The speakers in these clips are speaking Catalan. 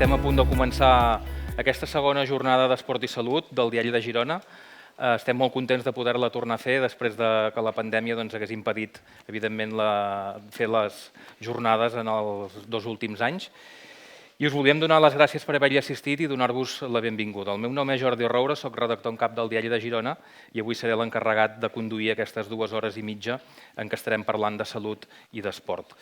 Estem a punt de començar aquesta segona jornada d'Esport i Salut del Diari de Girona. Estem molt contents de poder-la tornar a fer després que la pandèmia hagués impedit, evidentment, fer les jornades en els 2 últims anys. I us volíem donar les gràcies per haver-hi assistit i donar-vos la benvinguda. El meu nom és Jordi Roure, soc redactor en cap del Diari de Girona i avui seré l'encarregat de conduir aquestes 2 hores i mitja en què estarem parlant de salut i d'esport.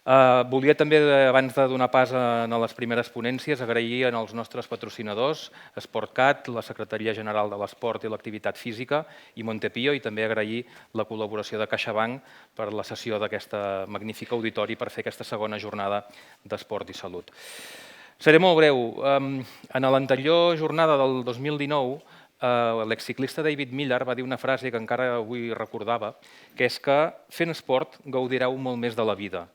Volia també, abans de donar pas a les primeres ponències, agrair als nostres patrocinadors, SportCat, la Secretaria General de l'Esport i l'Activitat Física i Montepío, i també agrair la col·laboració de CaixaBank per la cessió d'aquest magnífic auditori per fer aquesta segona jornada d'Esport i Salut. Seré molt breu. En l'anterior jornada del 2019, l'exciclista David Millar va dir una frase que encara avui recordava, que és que fent esport gaudireu molt més de la vida.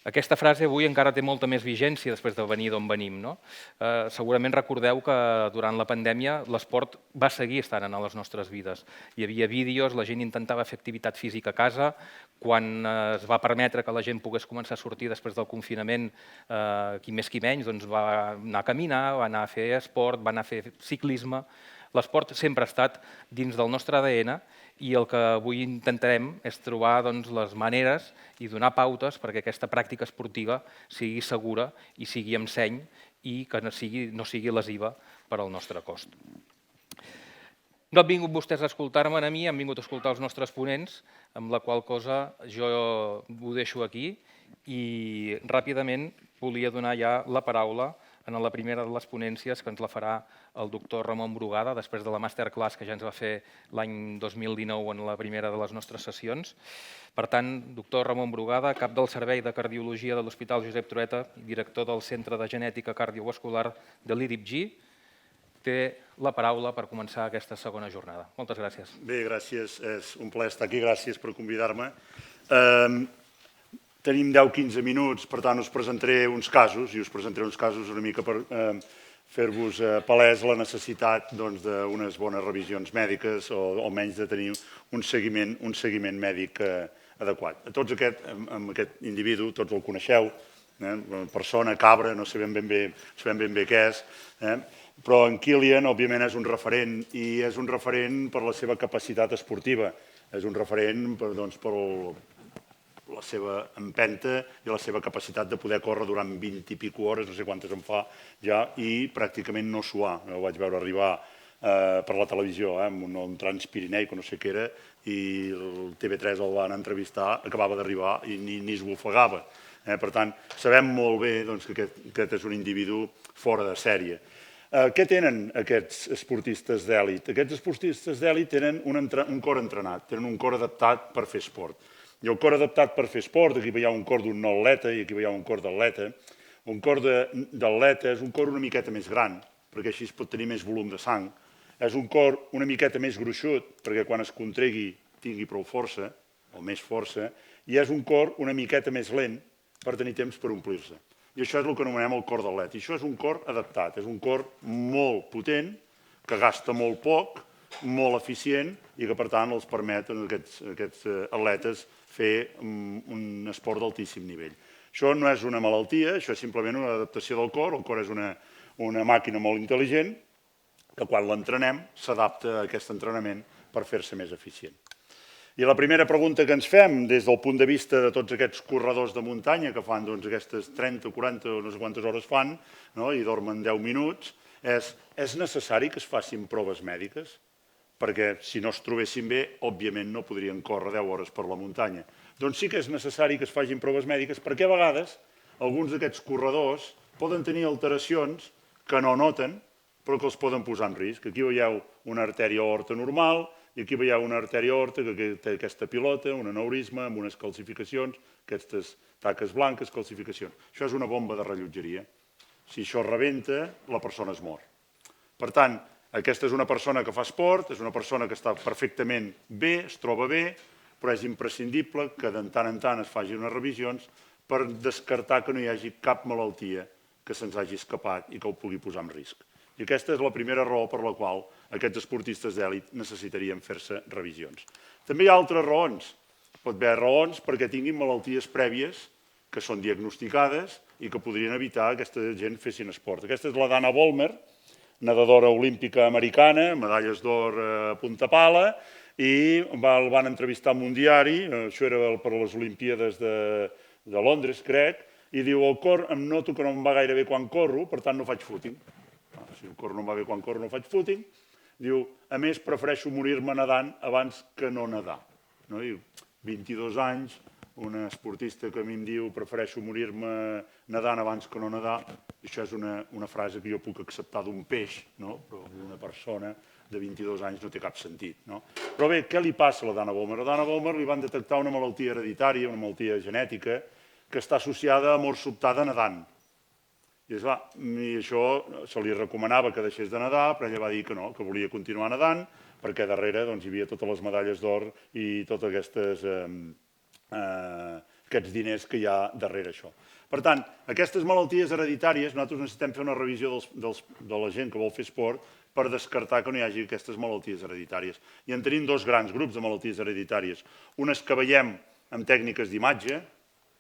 Aquesta frase avui encara té molta més vigència després de venir d'on venim. Segurament recordeu que durant la pandèmia l'esport va seguir estant en les nostres vides. Hi havia vídeos, la gent intentava fer activitat física a casa. Quan es va permetre que la gent pogués començar a sortir després del confinament, qui més qui menys, va anar a caminar, va anar a fer esport, va anar a fer ciclisme. L'esport sempre ha estat dins del nostre ADN i el que avui intentarem és trobar les maneres i donar pautes perquè aquesta pràctica esportiva sigui segura i sigui amb seny i que no sigui lesiva per al nostre cos. No han vingut vostès a escoltar-me a mi, han vingut a escoltar els nostres ponents, amb la qual cosa jo ho deixo aquí i ràpidament volia donar ja la paraula en la primera de les ponències que ens la farà el doctor Ramon Brugada, després de la masterclass que ja ens va fer l'any 2019 en la primera de les nostres sessions. Per tant, doctor Ramon Brugada, cap del Servei de Cardiologia de l'Hospital Josep Trueta i director del Centre de Genètica Cardiovascular de l'IDIPG, té la paraula per començar aquesta segona jornada. Moltes gràcies. Bé, gràcies. És un plaer estar aquí. Gràcies per convidar-me. Tenim 10-15 minuts, per tant us presentaré uns casos i us presentaré uns casos una mica per fer-vos palès la necessitat d'unes bones revisions mèdiques o almenys de tenir un seguiment mèdic adequat. Tots aquest individu, tots el coneixeu, persona, cabra, no sabem ben bé què és, però en Kilian, òbviament, és un referent i és un referent per la seva capacitat esportiva, és un referent per la seva empenta i la seva capacitat de poder córrer durant 20 i pico hores, no sé quantes en fa ja, i pràcticament no suar. El vaig veure arribar per la televisió, amb un Transpirineic o no sé què era, i el TV3 el van entrevistar, acabava d'arribar i ni esbufegava. Per tant, sabem molt bé que aquest és un individu fora de sèrie. Què tenen aquests esportistes d'èlit? Aquests esportistes d'èlit tenen un cor entrenat, tenen un cor adaptat per fer esport. I el cor adaptat per fer esport, aquí hi ha un cor d'un no atleta i aquí hi ha un cor d'atleta. Un cor d'atleta és un cor una miqueta més gran, perquè així es pot tenir més volum de sang. És un cor una miqueta més gruixut, perquè quan es contregui tingui prou força, o més força, i és un cor una miqueta més lent per tenir temps per omplir-se. I això és el que anomenem el cor d'atleta. I això és un cor adaptat, és un cor molt potent, que gasta molt poc, molt eficient i que, per tant, els permet a aquests atletes fer un esport d'altíssim nivell. Això no és una malaltia, això és simplement una adaptació del cor. El cor és una màquina molt intel·ligent que, quan l'entrenem, s'adapta a aquest entrenament per fer-se més eficient. I la primera pregunta que ens fem, des del punt de vista de tots aquests corredors de muntanya que fan aquestes 30, 40 o no sé quantes hores fan i dormen 10 minuts, és necessari que es facin proves mèdiques? Perquè si no es trobessin bé, òbviament no podrien córrer 10 hores per la muntanya. Doncs sí que és necessari que es facin proves mèdiques perquè a vegades alguns d'aquests corredors poden tenir alteracions que no noten però que els poden posar en risc. Aquí veieu una artèria aorta normal i aquí veieu una artèria aorta que té aquesta pilota, un aneurisma amb unes calcificacions, aquestes taques blanques, calcificacions. Això és una bomba de rellotgeria. Si això rebenta, la persona es mor. Per tant, aquesta és una persona que fa esport, és una persona que està perfectament bé, es troba bé, però és imprescindible que de tant en tant es facin unes revisions per descartar que no hi hagi cap malaltia que se'ns hagi escapat i que ho pugui posar en risc. I aquesta és la primera raó per la qual aquests esportistes d'èlit necessitarien fer-se revisions. També hi ha altres raons. Pot haver raons perquè tinguin malalties prèvies que són diagnosticades i que podrien evitar que aquesta gent fessin esport. Aquesta és la Dana Vollmer, nedadora olímpica americana, medalles d'or a punta pala, i el van entrevistar en un diari, això era per les Olimpíades de Londres, crec, i diu, em noto que no em va gaire bé quan corro, per tant no faig footing. Si el corro no em va bé quan corro, no faig footing. Diu, a més, prefereixo morir-me nedant abans que no nedar. 22 anys, una esportista que a mi em diu prefereixo morir-me nedant abans que no nedar, això és una frase que jo puc acceptar d'un peix, però d'una persona de 22 anys no té cap sentit. Però bé, què li passa a la Dana Vollmer? A la Dana Vollmer li van detectar una malaltia hereditària, una malaltia genètica, que està associada a mort sobtada nedant. I això se li recomanava que deixés de nedar, però ella va dir que no, que volia continuar nedant, perquè darrere hi havia totes les medalles d'or i tots aquests diners que hi ha darrere això. Per tant, aquestes malalties hereditàries, nosaltres necessitem fer una revisió de la gent que vol fer esport per descartar que no hi hagi aquestes malalties hereditàries. I en tenim dos grans grups de malalties hereditàries. Unes que veiem amb tècniques d'imatge,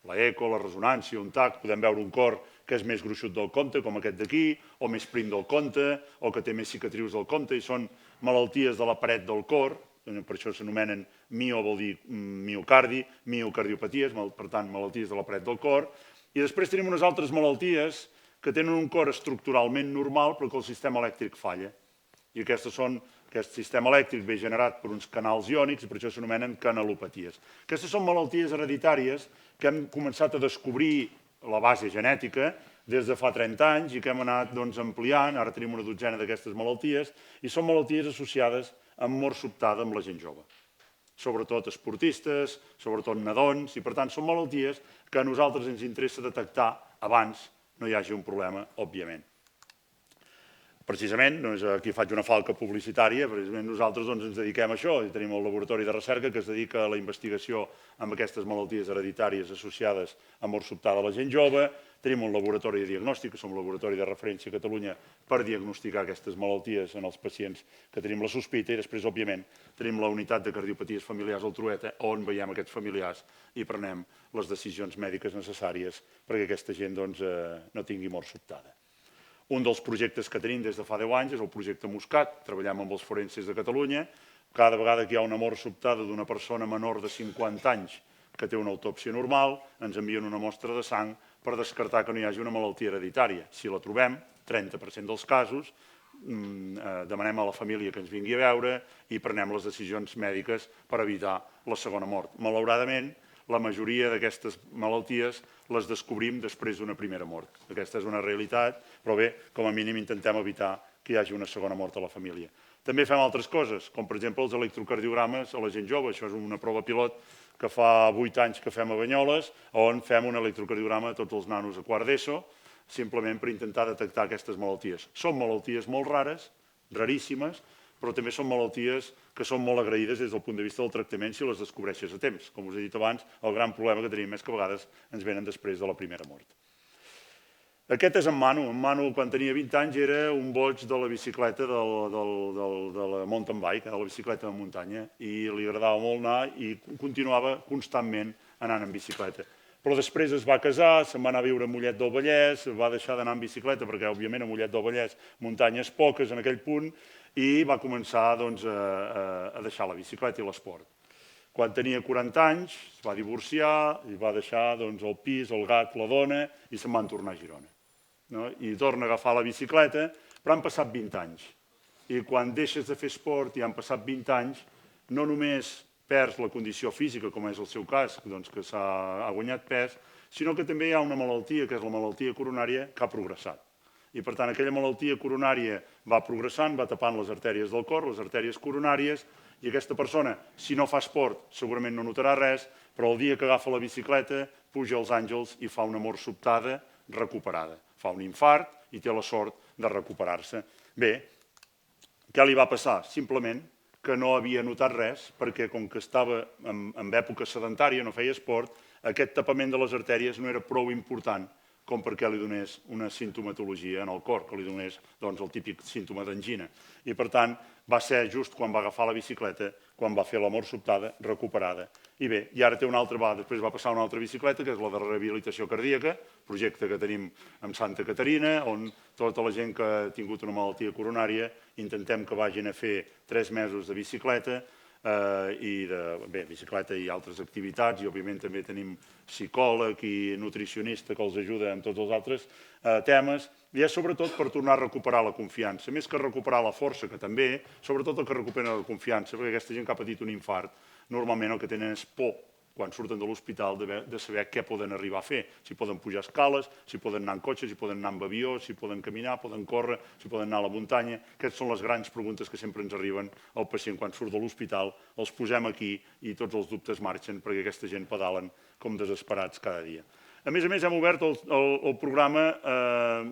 l'eco, la ressonància, un TAC, podem veure un cor que és més gruixut del compte, com aquest d'aquí, o més prim del compte, o que té més cicatrius del compte, i són malalties de la paret del cor, per això s'anomenen mio, vol dir miocardi, miocardiopaties, per tant, malalties de la paret del cor. I després tenim unes altres malalties que tenen un cor estructuralment normal, però que el sistema elèctric falla. I aquest sistema elèctric ve generat per uns canals iònics i per això s'anomenen canalopaties. Aquestes són malalties hereditàries que hem començat a descobrir la base genètica des de fa 30 anys i que hem anat ampliant. Ara tenim una dotzena d'aquestes malalties i són malalties associades amb mort sobtada amb la gent jove. Sobretot esportistes, sobretot nadons, i per tant són malalties que a nosaltres ens interessa detectar abans no hi hagi un problema, òbviament. Precisament, aquí faig una falca publicitària, precisament nosaltres ens dediquem a això, i tenim el laboratori de recerca que es dedica a la investigació amb aquestes malalties hereditàries associades a mort sobtada a la gent jove, tenim un laboratori de diagnòstic, que som un laboratori de referència a Catalunya per diagnosticar aquestes malalties en els pacients que tenim la sospita, i després, òbviament, tenim la unitat de cardiopaties familiars al Trueta, on veiem aquests familiars i prenem les decisions mèdiques necessàries perquè aquesta gent no tingui mort sobtada. Un dels projectes que tenim des de fa 10 anys és el projecte Muscat. Treballem amb els forenses de Catalunya. Cada vegada que hi ha una mort sobtada d'una persona menor de 50 anys que té una autòpsia normal, ens envien una mostra de sang per descartar que no hi hagi una malaltia hereditària. Si la trobem, 30% dels casos, demanem a la família que ens vingui a veure i prenem les decisions mèdiques per evitar la segona mort. Malauradament, la majoria d'aquestes malalties les descobrim després d'una primera mort. Aquesta és una realitat, però bé, com a mínim intentem evitar que hi hagi una segona mort a la família. També fem altres coses, com per exemple els electrocardiogrames a la gent jove. Això és una prova pilot que fa 8 anys que fem a Banyoles, on fem un electrocardiograma a tots els nanos a quart d'ESO, simplement per intentar detectar aquestes malalties. Són malalties molt rares, raríssimes, però també són malalties que són molt agraïdes des del punt de vista del tractament si les descobreixes a temps. Com us he dit abans, el gran problema que tenim és que a vegades ens venen després de la primera mort. Aquest és en Manu. En Manu, quan tenia 20 anys, era un boig de la bicicleta, de la mountain bike, de la bicicleta de muntanya, i li agradava molt anar i continuava constantment anant en bicicleta. Però després es va casar, se'n va anar a viure a Mollet del Vallès, va deixar d'anar en bicicleta perquè, òbviament, a Mollet del Vallès muntanyes poques en aquell punt, i va començar a deixar la bicicleta i l'esport. Quan tenia 40 anys es va divorciar i va deixar el pis, el gat, la dona i se'n van tornar a Girona. I torna a agafar la bicicleta, però han passat 20 anys. I quan deixes de fer esport i han passat 20 anys, no només perds la condició física, com és el seu cas, que ha guanyat pes, sinó que també hi ha una malaltia, que és la malaltia coronària, que ha progressat. I, per tant, aquella malaltia coronària va progressant, va tapant les artèries del cor, les artèries coronàries, i aquesta persona, si no fa esport, segurament no notarà res, però el dia que agafa la bicicleta, puja als Àngels i fa una mort sobtada recuperada. Fa un infart i té la sort de recuperar-se. Bé, què li va passar? Simplement que no havia notat res, perquè com que estava en època sedentària, no feia esport, aquest tapament de les artèries no era prou important com perquè li donés una sintomatologia en el cor, que li donés el típic símptoma d'angina. I, per tant, va ser just quan va agafar la bicicleta, quan va fer la mort sobtada, recuperada. I bé, i ara té una altra, després va passar una altra bicicleta, que és la de rehabilitació cardíaca, projecte que tenim amb Santa Caterina, on tota la gent que ha tingut una malaltia coronària intentem que vagin a fer 3 mesos de bicicleta, bicicleta i altres activitats, i òbviament també tenim psicòleg i nutricionista que els ajuda en tots els altres temes, i és sobretot per tornar a recuperar la confiança, més que recuperar la força, que també, sobretot el que recupera la confiança, perquè aquesta gent que ha patit un infart, normalment el que tenen és por, quan surten de l'hospital, de saber què poden arribar a fer. Si poden pujar escales, si poden anar en cotxe, si poden anar amb avió, si poden caminar, poden córrer, si poden anar a la muntanya. Aquestes són les grans preguntes que sempre ens arriben al pacient quan surt de l'hospital. Els posem aquí i tots els dubtes marxen perquè aquesta gent pedalen com desesperats cada dia. A més, hem obert el programa,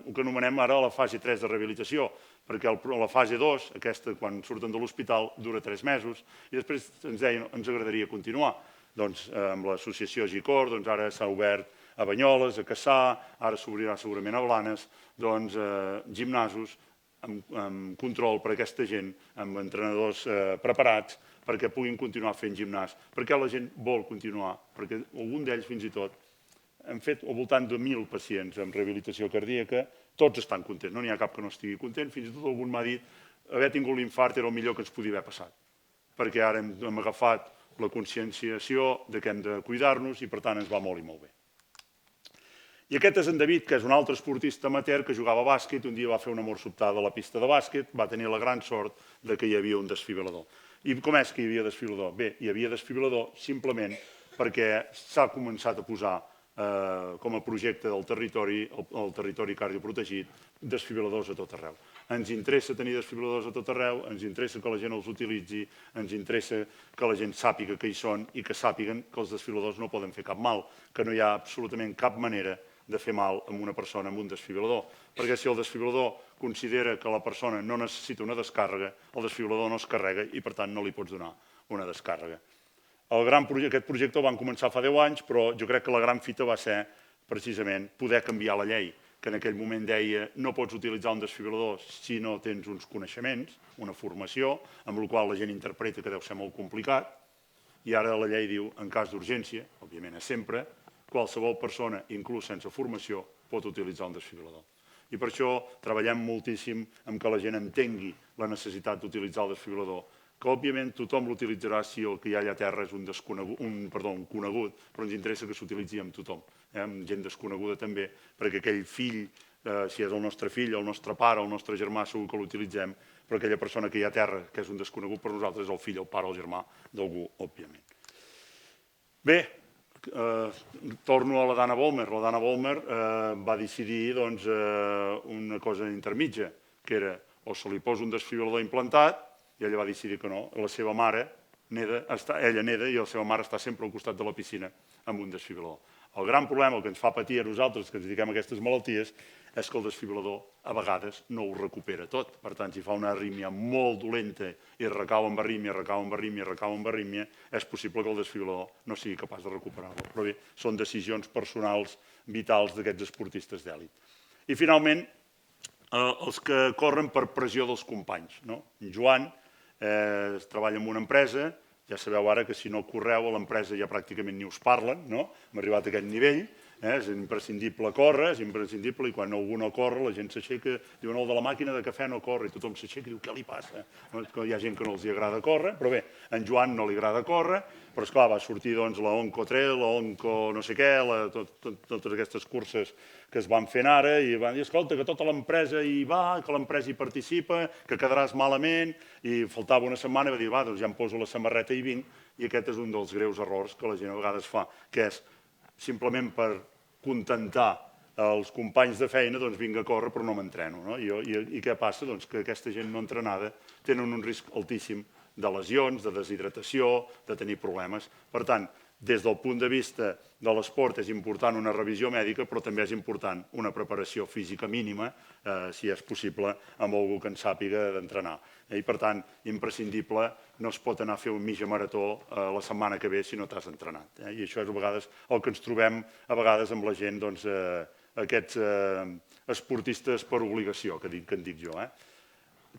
el que anomenem ara la fase 3 de rehabilitació, perquè la fase 2, aquesta, quan surten de l'hospital, dura 3 mesos, i després ens deien ens agradaria continuar. Doncs amb l'associació Gicor, doncs ara s'ha obert a Banyoles, a Cassà, ara s'obrirà segurament a Blanes, doncs gimnasos amb control per a aquesta gent, amb entrenadors preparats, perquè puguin continuar fent gimnàs, perquè la gent vol continuar, perquè algun d'ells fins i tot hem fet al voltant de 1.000 pacients amb rehabilitació cardíaca, tots estan contents, no n'hi ha cap que no estigui content, fins i tot algun m'ha dit haver tingut l'infart era el millor que ens podia haver passat, perquè ara hem agafat la conscienciació de que hem de cuidar-nos i, per tant, ens va molt i molt bé. I aquest és en David, que és un altre esportista amateur que jugava a bàsquet, un dia va fer una mort sobtada a la pista de bàsquet, va tenir la gran sort que hi havia un desfibrilador. I com és que hi havia desfibrilador? Bé, hi havia desfibrilador simplement perquè s'ha començat a posar com a projecte del territori, el territori cardioprotegit, desfibriladors a tot arreu. Ens interessa tenir desfibriladors a tot arreu, ens interessa que la gent els utilitzi, ens interessa que la gent sàpiga que hi són i que sàpiguen que els desfibriladors no poden fer cap mal, que no hi ha absolutament cap manera de fer mal a una persona amb un desfibrilador. Perquè si el desfibrilador considera que la persona no necessita una descàrrega, el desfibrilador no es carrega i, per tant, no li pots donar una descàrrega. Aquest projecte el van començar fa 10 anys, però jo crec que la gran fita va ser precisament poder canviar la llei, que en aquell moment deia no pots utilitzar un desfibrilador si no tens uns coneixements, una formació, amb la qual la gent interpreta que deu ser molt complicat, i ara la llei diu, en cas d'urgència, òbviament és sempre, qualsevol persona, inclús sense formació, pot utilitzar un desfibrilador. I per això treballem moltíssim en que la gent entengui la necessitat d'utilitzar el desfibrilador, que òbviament tothom l'utilitzarà si el que hi ha allà a terra és un conegut, però ens interessa que s'utilitzi amb tothom, amb gent desconeguda també, perquè aquell fill, si és el nostre fill, el nostre pare, el nostre germà, segur que l'utilitzem, però aquella persona que hi ha a terra, que és un desconegut per nosaltres, és el fill, el pare o el germà d'algú, òbviament. Bé, torno a la Dana Vollmer. La Dana Vollmer va decidir una cosa intermitja, que era o se li posa un desfibrilador implantat, i ella va decidir que no. La seva mare, ella neda i la seva mare està sempre al costat de la piscina amb un desfibrilador. El gran problema, el que ens fa patir a nosaltres que ens dediquem a aquestes malalties, és que el desfibrilador a vegades no ho recupera tot. Per tant, si fa una arrítmia molt dolenta i recau amb arrítmia, recau amb arrítmia, recau amb arrítmia, és possible que el desfibrilador no sigui capaç de recuperar-lo. Però bé, són decisions personals vitals d'aquests esportistes d'èlit. I finalment, els que corren per pressió dels companys. En Joan treballa en una empresa, ja sabeu ara que si no correu a l'empresa ja pràcticament ni us parlen, hem arribat a aquest nivell, és imprescindible córrer, és imprescindible, i quan algú no corre la gent s'aixeca, diuen el de la màquina de cafè no corre, i tothom s'aixeca i diu què li passa? Hi ha gent que no els agrada córrer, però bé, a en Joan no li agrada córrer, però esclar, va sortir la Onco Trail, la Onco no sé què, totes aquestes curses que es van fent ara, i van dir, escolta, que tota l'empresa hi va, que l'empresa hi participa, que quedaràs malament, i faltava una setmana i va dir, va, doncs ja em poso la samarreta i vinc, i aquest és un dels greus errors que la gent a vegades fa, que és simplement per contentar els companys de feina, doncs vinc a córrer però no m'entreno. I què passa? Doncs que aquesta gent no entrenada tenen un risc altíssim de lesions, de deshidratació, de tenir problemes. Per tant, des del punt de vista de l'esport és important una revisió mèdica, però també és important una preparació física mínima, si és possible, amb algú que en sàpiga d'entrenar. I per tant, imprescindible, no es pot anar a fer un mitja marató la setmana que ve si no t'has entrenat. I això és a vegades el que ens trobem a vegades amb la gent aquests esportistes per obligació, que en dic jo.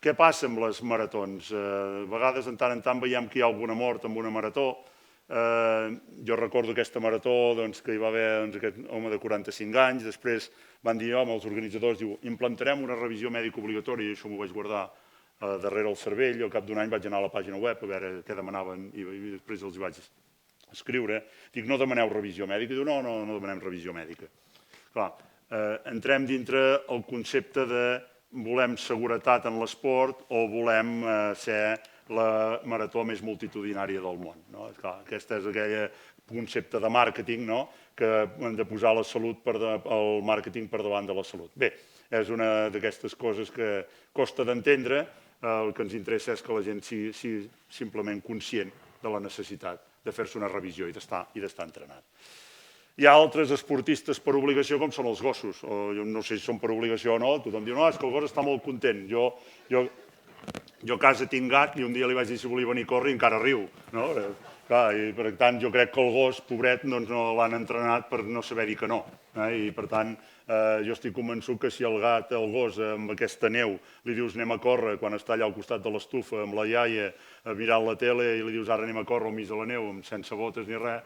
Què passa amb les maratons? A vegades, de tant en tant, veiem que hi ha alguna mort amb una marató. Jo recordo aquesta marató que hi va haver aquest home de 45 anys, després van dir, home, els organitzadors, diu, implantarem una revisió mèdica obligatòria, i això m'ho vaig guardar darrere el cervell, i al cap d'un any vaig anar a la pàgina web a veure què demanaven i després els vaig escriure. Dic, no demaneu revisió mèdica? Diu, no demanem revisió mèdica. Clar, entrem dintre el concepte de volem seguretat en l'esport o volem ser la marató més multitudinària del món. Aquest és aquell concepte de màrqueting que hem de posar el màrqueting per davant de la salut. Bé, és una d'aquestes coses que costa d'entendre. El que ens interessa és que la gent sigui simplement conscient de la necessitat de fer-se una revisió i d'estar entrenat. Hi ha altres esportistes per obligació, com són els gossos. No sé si són per obligació o no. Tothom diu, no, és que el gos està molt content. Jo a casa tinc gat i un dia li vaig dir si volia venir a córrer i encara riu. I per tant, jo crec que el gos, pobret, no l'han entrenat per no saber dir que no. I per tant, jo estic convençut que si el gat, el gos, amb aquesta neu, li dius anem a córrer quan està allà al costat de l'estufa amb la iaia mirant la tele i li dius ara anem a córrer al mig de la neu sense botes ni res,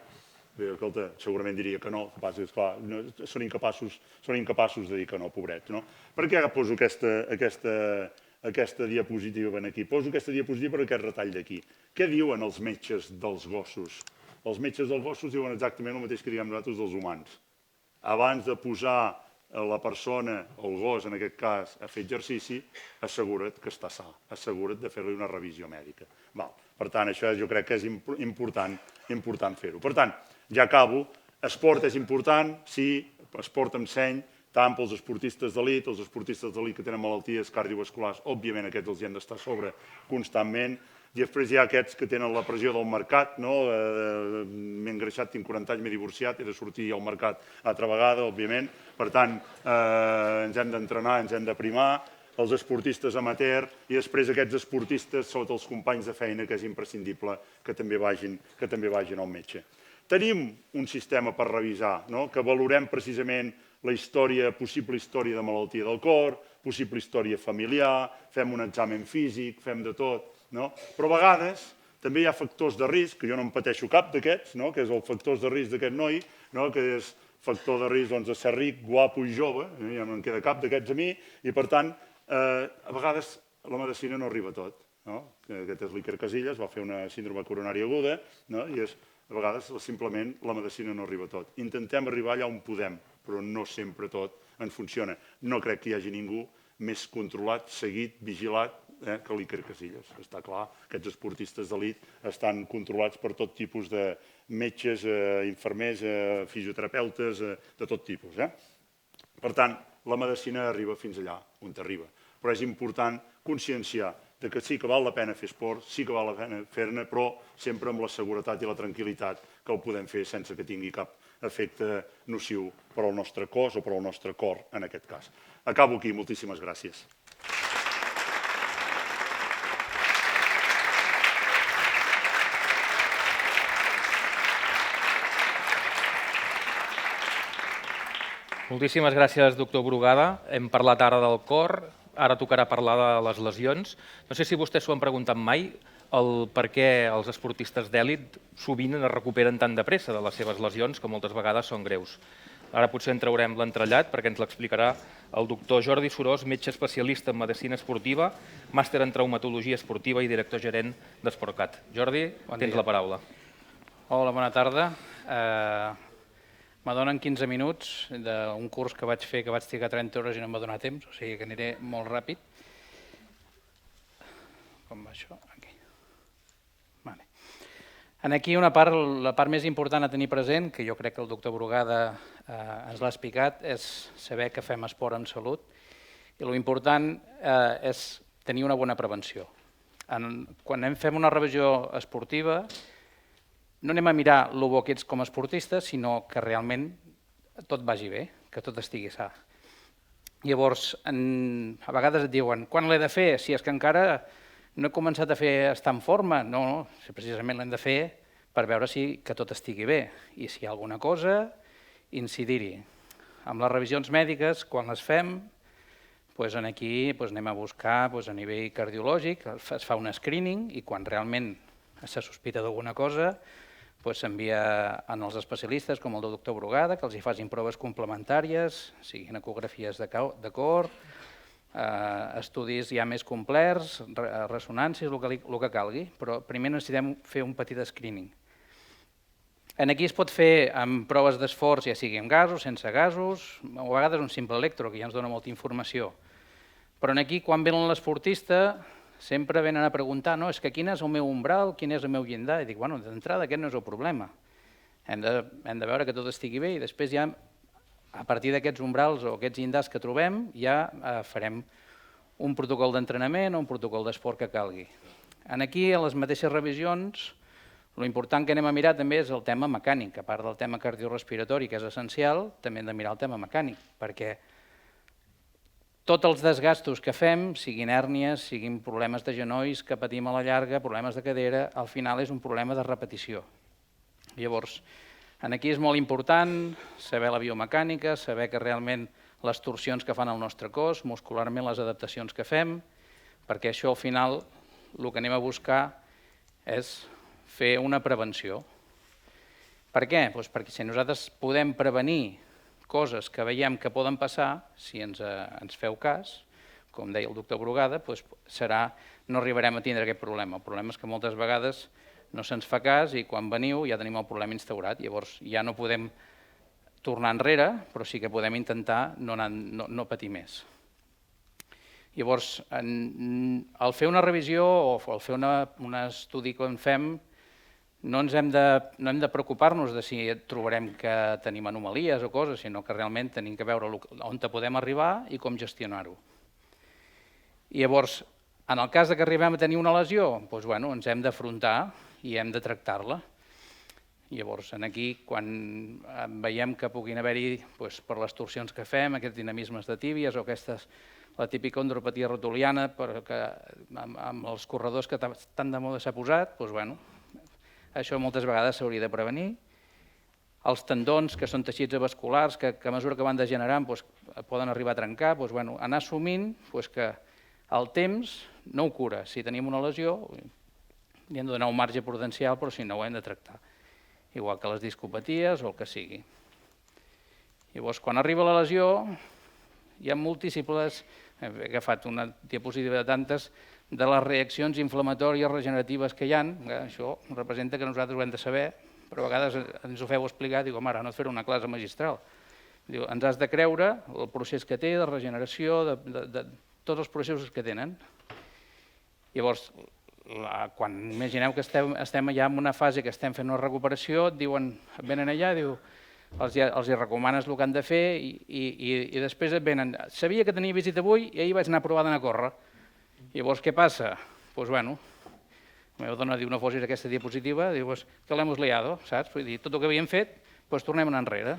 escolta, segurament diria que no. El que passa és, clar, són incapaços de dir que no, pobret. Per què poso aquesta diapositiva aquí? Poso aquesta diapositiva per aquest retall d'aquí. Què diuen els metges dels gossos? Els metges dels gossos diuen exactament el mateix que diem nosaltres dels humans. Abans de posar la persona, o el gos en aquest cas, a fer exercici, assegura't que està sa, assegura't de fer-li una revisió mèdica. Per tant, això jo crec que és important fer-ho. Per tant, ja acabo. Esport és important, sí, esport amb seny, tant pels esportistes d'elit, els esportistes d'elit que tenen malalties cardiovasculars, òbviament aquests els hi han d'estar a sobre constantment. I després hi ha aquests que tenen la pressió del mercat, m'he engreixat, tinc 40 anys, m'he divorciat, he de sortir al mercat altra vegada, òbviament. Per tant, ens hem d'entrenar, ens hem de primar, els esportistes amateur i després aquests esportistes, sobretot els companys de feina, que és imprescindible que també vagin al metge. Tenim un sistema per revisar, que valorem precisament la possible història de malaltia del cor, possible història familiar, fem un examen físic, fem de tot. Però a vegades també hi ha factors de risc, que jo no em pateixo cap d'aquests, que és el factors de risc d'aquest noi, que és factor de risc de ser ric, guapo i jove, ja no en queda cap d'aquests a mi, i per tant, a vegades la medicina no arriba a tot. Aquest és l'Iker Casillas, va fer una síndrome coronària aguda, i a vegades simplement la medicina no arriba a tot. Intentem arribar allà on podem, però no sempre tot ens funciona. No crec que hi hagi ningú més controlat, seguit, vigilat, que l'Iker Casillas. Està clar, aquests esportistes d'elit estan controlats per tot tipus de metges, infermers, fisioterapeutes, de tot tipus. Per tant, la medicina arriba fins allà on arriba. Però és important conscienciar que sí que val la pena fer esport, sí que val la pena fer-ne, però sempre amb la seguretat i la tranquil·litat que ho podem fer sense que tingui cap efecte nociu per al nostre cos o per al nostre cor, en aquest cas. Acabo aquí. Moltíssimes gràcies. Moltíssimes gràcies, doctor Brugada. Hem parlat ara del cor, ara tocarà parlar de les lesions. No sé si vostès s'ho han preguntat mai, el per què els esportistes d'èlit sovint es recuperen tan de pressa de les seves lesions, que moltes vegades són greus. Ara potser en traurem l'entrellat perquè ens l'explicarà el doctor Jordi Surós, metge especialista en medicina esportiva, màster en traumatologia esportiva i director gerent d'Esportcat. Jordi, tens la paraula. Hola, bona tarda. Me donen 15 minuts d'un curs que vaig fer, que vaig trigar 30 hores i no em va donar temps, o sigui que aniré molt ràpid. Com va això? Aquí. Aquí la part més important a tenir present, que jo crec que el doctor Brugada ens l'ha explicat, és saber que fem esport en salut i l'important és tenir una bona prevenció. Quan fem una revisió esportiva, no anem a mirar el bo que ets com a esportista, sinó que realment tot vagi bé, que tot estigui sa. Llavors, a vegades et diuen, quan l'he de fer? Si és que encara no he començat a estar en forma. No, precisament l'hem de fer per veure que tot estigui bé i si hi ha alguna cosa, incidir-hi. amb les revisions mèdiques, quan les fem, aquí anem a buscar a nivell cardiològic, es fa un screening i quan realment se sospita d'alguna cosa s'envia als especialistes com el del doctor Brugada que els hi facin proves complementàries, siguin ecografies de cor, estudis ja més complets, ressonàncies, el que calgui, però primer necessitem fer un petit screening. Aquí es pot fer amb proves d'esforç, ja sigui amb gasos, sense gasos, o a vegades un simple electro, que ja ens dona molta informació. Però aquí, quan venen l'esportista, sempre venen a preguntar, no, és que quin és el meu umbral, quin és el meu llindar? I dic, bueno, d'entrada aquest no és el problema. Hem de veure que tot estigui bé i després ja, a partir d'aquests umbrals o aquests llindars que trobem, ja farem un protocol d'entrenament o un protocol d'esport que calgui. Aquí, a les mateixes revisions, l'important que anem a mirar també és el tema mecànic. A part del tema cardiorrespiratori, que és essencial, també hem de mirar el tema mecànic, perquè tots els desgastos que fem, siguin hèrnies, siguin problemes de genolls que patim a la llarga, problemes de cadera, al final és un problema de repetició. Llavors, aquí és molt important saber la biomecànica, saber que realment les torsions que fan al nostre cos, muscularment les adaptacions que fem, perquè això al final el que anem a buscar és fer una prevenció. Per què? Perquè si nosaltres podem prevenir coses que veiem que poden passar, si ens feu cas, com deia el doctor Brugada, no arribarem a tindre aquest problema. El problema és que moltes vegades no se'ns fa cas i quan veniu ja tenim el problema instaurat. Llavors ja no podem tornar enrere, però sí que podem intentar no patir més. Llavors, al fer una revisió o al fer un estudi que en fem, no hem de preocupar-nos de si trobarem que tenim anomalies o coses, sinó que realment tenim que veure on podem arribar i com gestionar-ho. I llavors, en el cas que arribem a tenir una lesió, ens hem d'afrontar i hem de tractar-la. Llavors, aquí, quan veiem que puguin haver-hi, per les torsions que fem, aquests dinamismes de tíbies o la típica condropatia rotuliana amb els corredors que tan de moda s'ha posat, això moltes vegades s'hauria de prevenir. Els tendons, que són teixits avasculars, que a mesura que van degenerant poden arribar a trencar, anar assumint que el temps no ho cura. Si tenim una lesió, li hem de donar un marge prudencial, però si no ho hem de tractar. Igual que les discopaties o el que sigui. Llavors, quan arriba la lesió, hi ha múltiples, he agafat una diapositiva de tantes, de les reaccions inflamatòries regeneratives que hi ha. Això representa que nosaltres ho hem de saber, però a vegades ens ho feu explicar, dic, home, ara no et faré una classe magistral. Ens has de creure el procés que té de regeneració, de tots els processos que tenen. Llavors, quan imagineu que estem ja en una fase que estem fent una recuperació, et diuen, venen allà, els hi recomanes el que han de fer i després et venen, sabia que tenia visita avui i ahir vaig anar a provar d'anar a córrer. Llavors, què passa? La meva dona diu, no posis aquesta diapositiva, diu, que l'hemos liado, saps? Vull dir, tot el que havíem fet, tornem a anar enrere.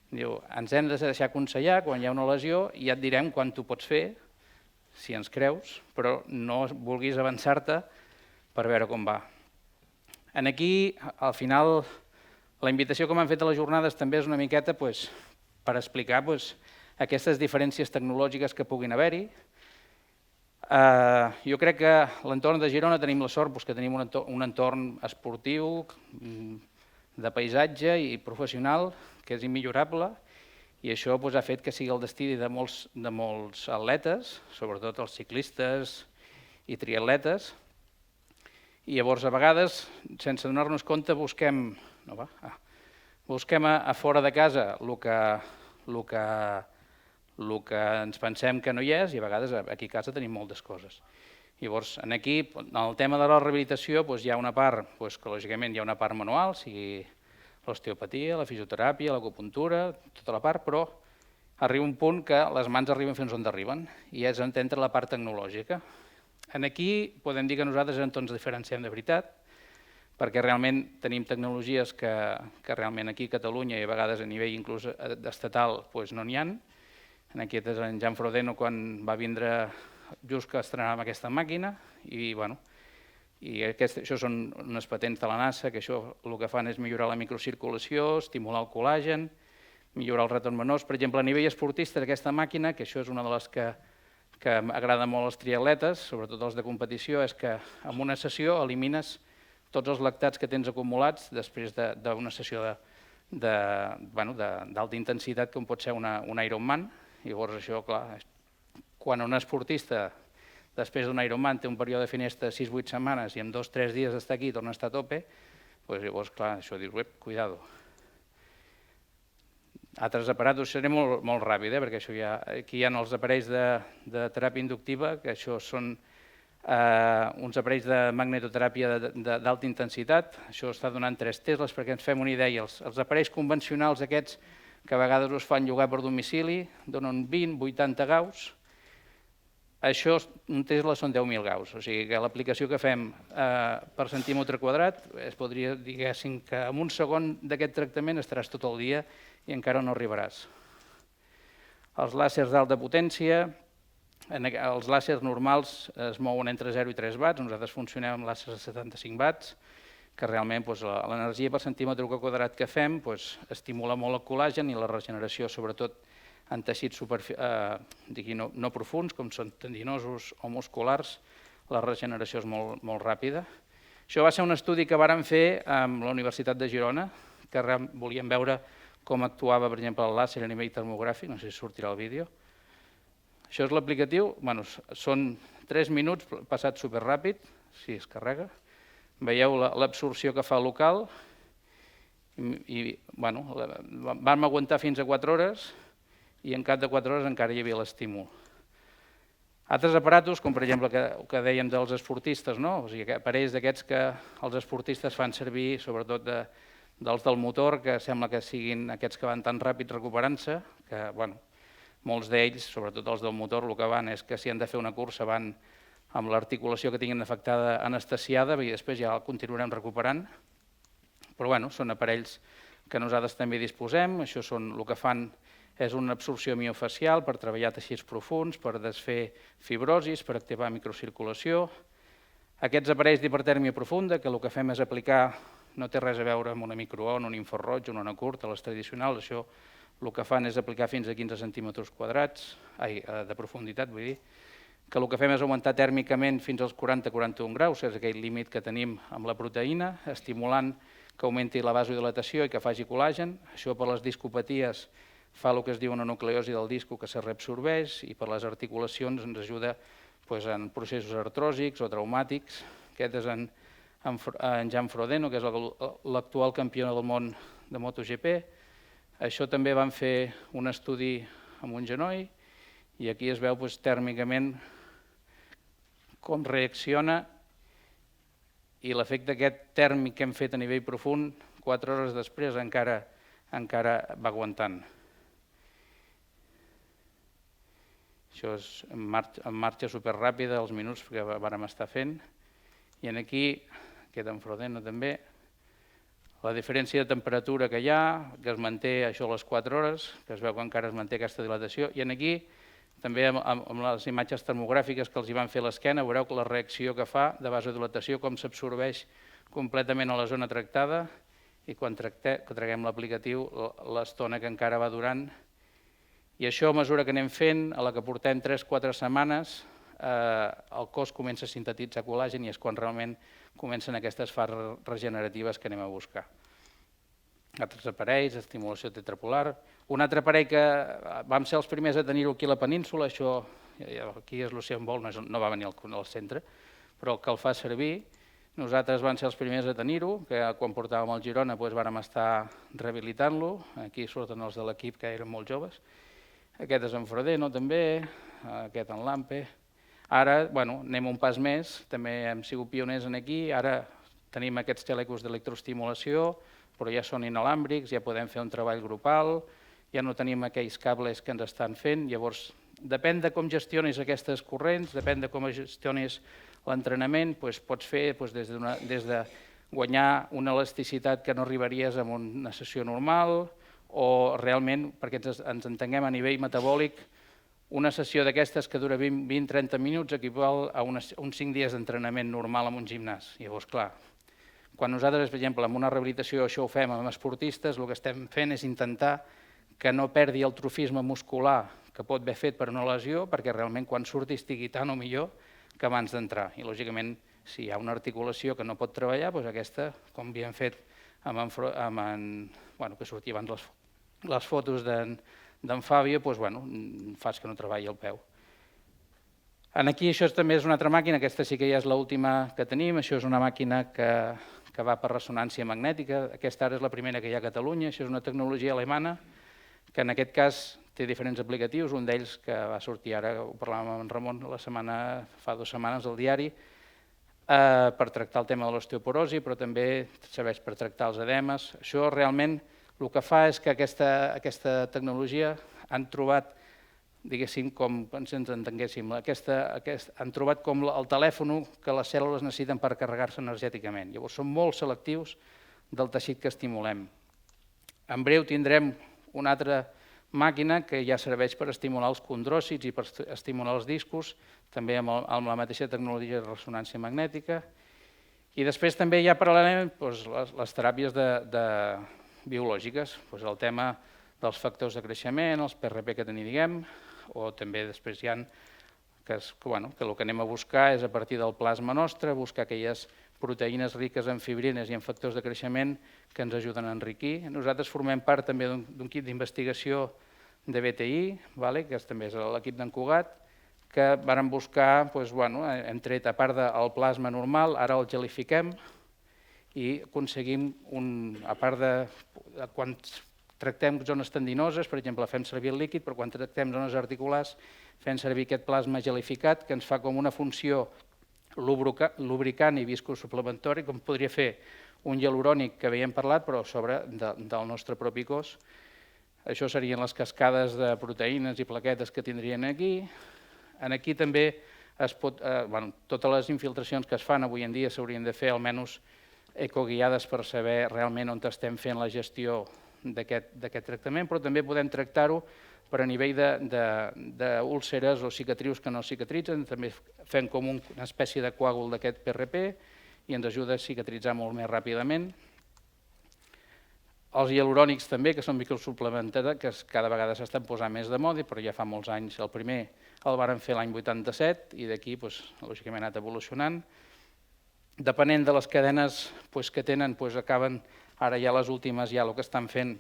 Diu, ens hem de deixar aconsellar quan hi ha una lesió i ja et direm quan tu pots fer, si ens creus, però no vulguis avançar-te per veure com va. Aquí, al final, la invitació que m'han fet a les jornades també és una miqueta per explicar aquestes diferències tecnològiques que puguin haver-hi. Jo crec que a l'entorn de Girona tenim la sort que tenim un entorn esportiu, de paisatge i professional, que és immillorable, i això ha fet que sigui el destí de molts atletes, sobretot els ciclistes i triatletes, i llavors a vegades, sense donar-nos compte, busquem a fora de casa el que ens pensem que no hi és i a vegades aquí a casa tenim moltes coses. Llavors, aquí, en el tema de la rehabilitació, hi ha una part, que lògicament hi ha una part manual, sigui l'osteopatia, la fisioteràpia, l'acupuntura, tota la part, però arriba un punt que les mans arriben fins on arriben i és on entra la part tecnològica. Aquí podem dir que nosaltres ens diferenciem de veritat, perquè realment tenim tecnologies que realment aquí a Catalunya i a vegades a nivell inclús estatal no n'hi ha. Aquí és en Jan Frodeno quan va vindre just que estrenàvem aquesta màquina i això són unes patents de la NASA que això el que fan és millorar la microcirculació, estimular el col·làgen, millorar els retorns menors. Per exemple, a nivell esportista, aquesta màquina, que això és una de les que agrada molt als triatletes, sobretot els de competició, és que en una sessió elimines tots els lactats que tens acumulats després d'una sessió d'alta intensitat, com pot ser un Ironman. Llavors, això, clar, quan un esportista, després d'un Ironman, té un període de finestra de 6-8 setmanes i en 2-3 dies està aquí i torna a estar a tope, llavors, clar, això dius, cuidado. Altres aparatos, seré molt ràpid, perquè aquí hi ha els aparells de teràpia inductiva, que això són uns aparells de magnetoteràpia d'alta intensitat. Això està donant 3 tesles perquè ens fem una idea. Els aparells convencionals aquests, que a vegades us fan llogar per domicili, donen 20-80 gaus. Això, un tesla són 10.000 gaus, o sigui que l'aplicació que fem per centímetre quadrat es podria dir que en un segon d'aquest tractament estaràs tot el dia i encara no arribaràs. Els làsers d'alta potència, els làsers normals es mouen entre 0 i 3 watts, nosaltres funcionem amb làsers de 75 watts, que realment l'energia per centímetre quadrat que fem estimula molt el col·làgen i la regeneració, sobretot en teixits no profuns, com són tendinosos o musculars, la regeneració és molt ràpida. Això va ser un estudi que vàrem fer amb la Universitat de Girona, que volíem veure com actuava, per exemple, el làser a nivell termogràfic, no sé si sortirà el vídeo. Això és l'aplicatiu, són 3 minuts passats superràpid, si es carrega. Veieu l'absorció que fa local i vam aguantar fins a 4 hores i en cap de 4 hores encara hi havia l'estímul. Altres aparatos, com per exemple el que dèiem dels esportistes, o sigui, aparells d'aquests que els esportistes fan servir, sobretot dels del motor, que sembla que siguin aquests que van tan ràpid recuperant-se, que molts d'ells, sobretot els del motor, el que van és que si han de fer una cursa van amb l'articulació que tinguin afectada anestesiada i després ja el continuarem recuperant. Però són aparells que nosaltres també disposem, això el que fan és una absorció miofacial per treballar teixits profuns, per desfer fibrosis, per activar microcirculació. Aquests aparells d'hipertèrmia profunda, que el que fem és aplicar, no té res a veure amb una microona, un infraroig, una ona curta, les tradicionals, això el que fan és aplicar fins a 15 centímetres quadrats, de profunditat, vull dir, que el que fem és augmentar tèrmicament fins als 40-41 graus, és aquell límit que tenim amb la proteïna, estimulant que augmenti la vasodilatació i que faci col·làgen. Això per les discopaties fa el que es diu una nucleosi del disco que se reabsorbeix i per les articulacions ens ajuda en processos artròsics o traumàtics. Aquest és en Jan Frodeno, que és l'actual campió del món de MotoGP. Això també van fer un estudi amb un genoll i aquí es veu tèrmicament com reacciona i l'efecte aquest tèrmic que hem fet a nivell profund, 4 hores després encara va aguantant. Això és en marxa superràpida, els minuts que vàrem estar fent. I aquí, aquest en Frodeno també, la diferència de temperatura que hi ha, que es manté això a les 4 hores, que es veu que encara es manté aquesta dilatació, i aquí també amb les imatges termogràfiques que els hi van fer a l'esquena, veureu la reacció que fa de vasodilatació, com s'absorbeix completament a la zona tractada i quan traguem l'aplicatiu, l'estona que encara va durant. I això, a mesura que anem fent, a la que portem 3-4 setmanes, el cos comença a sintetitzar col·làgen i és quan realment comencen aquestes fases regeneratives que anem a buscar. Altres aparells, estimulació tetrapolar. Un altre aparell que vam ser els primers a tenir-ho aquí a la península, això aquí és l'Ocean Bowl, no va venir al centre, però que el fa servir. Nosaltres vam ser els primers a tenir-ho, que quan portàvem al Girona vàrem estar rehabilitant-lo. Aquí surten els de l'equip que eren molt joves. Aquest és en Frodeno també, aquest en Lampe. Ara anem un pas més, també hem sigut pioners aquí, ara tenim aquests telecos d'electroestimulació, però ja són inalàmbrics, ja podem fer un treball grupal, ja no tenim aquells cables que ens estan fent, llavors depèn de com gestionis aquestes corrents, depèn de com gestionis l'entrenament, pots fer des de guanyar una elasticitat que no arribaries en una sessió normal o realment, perquè ens entenguem a nivell metabòlic, una sessió d'aquestes que dura 20-30 minuts equival a uns 5 dies d'entrenament normal en un gimnàs. Llavors, clar, quan nosaltres, per exemple, en una rehabilitació això ho fem amb esportistes, el que estem fent és intentar que no perdi el trofisme muscular que pot haver fet per una lesió, perquè realment quan surti estigui tan o millor que abans d'entrar. I lògicament, si hi ha una articulació que no pot treballar, doncs aquesta, com havíem fet que sortia abans les fotos d'en Fàbio, fas que no treballi el peu. Aquí això també és una altra màquina, aquesta sí que ja és l'última que tenim, això és una màquina que va per ressonància magnètica, aquesta ara és la primera que hi ha a Catalunya, això és una tecnologia alemana que en aquest cas té diferents aplicatius, un d'ells que va sortir ara, ho parlàvem amb en Ramon fa 2 setmanes al diari, per tractar el tema de l'osteoporosi, però també serveix per tractar els edemes. Això realment el que fa és que aquesta tecnologia han trobat, diguéssim, com ens entenguéssim, han trobat com el telèfon que les cèl·lules necessiten per carregar-se energèticament. Llavors són molt selectius del teixit que estimulem. En breu tindrem una altra màquina que ja serveix per estimular els condròcits i per estimular els discos, també amb la mateixa tecnologia de ressonància magnètica. I després també hi ha paral·lelament les teràpies biològiques, el tema dels factors de creixement, els PRP que diguem, o també després hi ha que el que anem a buscar és a partir del plasma nostre, buscar aquelles proteïnes riques en fibrines i en factors de creixement que ens ajuden a enriquir. Nosaltres formem part també d'un equip d'investigació de BTI, que també és l'equip d'en Cugat, que vàrem buscar, hem tret a part del plasma normal, ara el gelifiquem i aconseguim, a part de quan tractem zones tendinoses, per exemple, fem servir el líquid, però quan tractem zones articulars fem servir aquest plasma gelificat que ens fa com una funció lubricant i viscosuplementori, com podria fer un hialurònic que havíem parlat, però a sobre del nostre propi cos. Això serien les cascades de proteïnes i plaquetes que tindrien aquí. Aquí també totes les infiltracions que es fan avui en dia s'haurien de fer almenys ecoguiades per saber realment on estem fent la gestió d'aquest tractament, però també podem tractar-ho per a nivell d'úlceres o cicatrius que no cicatritzen, també fem com una espècie de coàgul d'aquest PRP i ens ajuda a cicatritzar molt més ràpidament. Els hialurònics també, que són microsuplementaris, que cada vegada s'estan posant més de moda, però ja fa molts anys. El primer el varen fer l'any 87 i d'aquí, lògicament, ha anat evolucionant. Depenent de les cadenes que tenen, acaben, ara ja les últimes, ja el que estan fent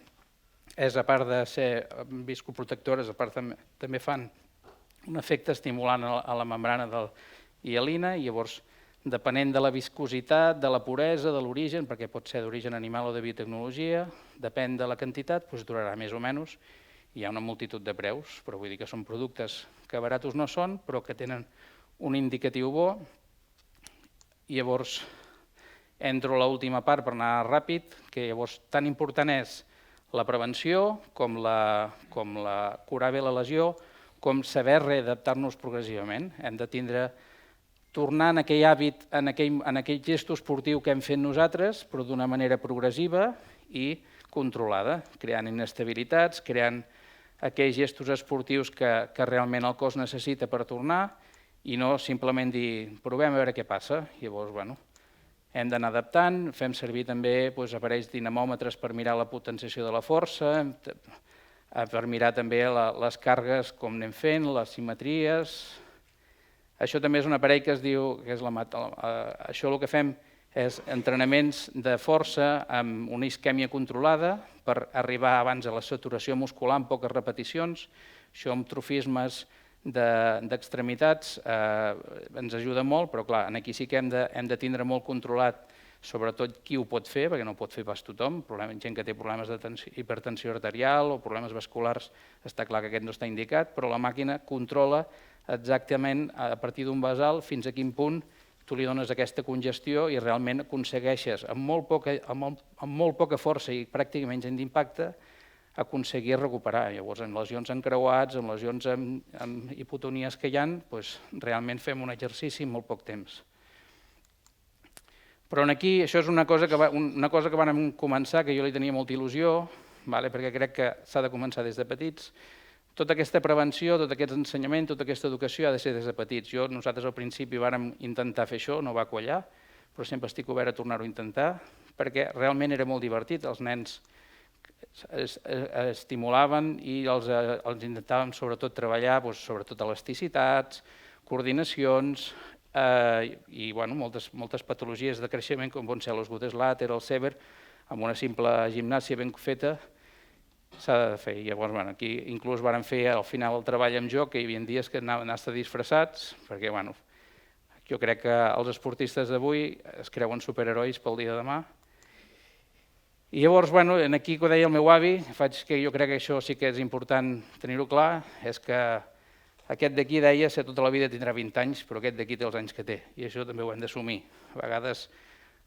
és, a part de ser viscoprotectores, a part també fan un efecte estimulant a la membrana de la hialina i llavors, depenent de la viscositat, de la puresa, de l'origen, perquè pot ser d'origen animal o de biotecnologia, depèn de la quantitat, durarà més o menys. Hi ha una multitud de preus, però vull dir que són productes que baratos no són, però que tenen un indicatiu bo. I llavors entro a l'última part per anar ràpid, que llavors tan important és la prevenció, com curar bé la lesió, com saber readaptar-nos progressivament. Hem de tornar en aquell hàbit, en aquell gest esportiu que hem fet nosaltres, però d'una manera progressiva i controlada, creant inestabilitats, creant aquells gestos esportius que realment el cos necessita per tornar i no simplement dir, provem a veure què passa. Llavors, hem d'anar adaptant, fem servir també aparells dinamòmetres per mirar la potenciació de la força, per mirar també les càrregues, com anem fent, les simetries. Això també és un aparell que es diu, això el que fem és entrenaments de força amb una isquèmia controlada per arribar abans a la saturació muscular en poques repeticions. Això amb trofismes d'extremitats ens ajuda molt, però clar, aquí sí que hem de tindre molt controlat sobretot qui ho pot fer, perquè no ho pot fer pas tothom, gent que té problemes d'hipertensió arterial o problemes vasculars, està clar que aquest no està indicat, però la màquina controla exactament a partir d'un basal fins a quin punt tu li dones aquesta congestió i realment aconsegueixes amb molt poca força i pràcticament gens d'impacte aconseguir recuperar. Llavors, en lesions encreuats, en lesions amb hipotonies que hi ha, realment fem un exercici en molt poc temps. Però aquí això és una cosa que vam començar, que jo li tenia molta il·lusió, perquè crec que s'ha de començar des de petits. Tota aquesta prevenció, tot aquest ensenyament, tota aquesta educació ha de ser des de petits. Nosaltres al principi vàrem intentar fer això, no va quallar, però sempre estic obert a tornar-ho a intentar, perquè realment era molt divertit. Els nens estimulaven i els intentàvem sobretot treballar sobretot elasticitats, coordinacions i moltes patologies de creixement com poden ser l'Osgood-Schlatter, el Sever, amb una simple gimnàsia ben feta s'ha de fer. Llavors aquí inclús vàrem fer al final el treball amb joc, que hi havia dies que anaven a estar disfressats, perquè jo crec que els esportistes d'avui es creuen superherois pel dia de demà. I llavors, aquí, que ho deia el meu avi, jo crec que això sí que és important tenir-ho clar, és que aquest d'aquí deia que tota la vida tindrà 20 anys, però aquest d'aquí té els anys que té, i això també ho hem d'assumir. A vegades,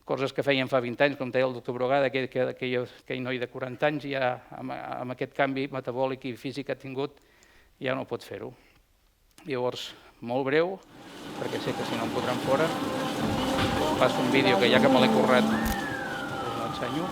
coses que feien fa 20 anys, com deia el doctor Brugada, aquell noi de 40 anys, ja amb aquest canvi metabòlic i físic que ha tingut, ja no pot fer-ho. Llavors, molt breu, perquè sé que si no em fotran fora, passo un vídeo que ja que me l'he currat, us l'ensenyo.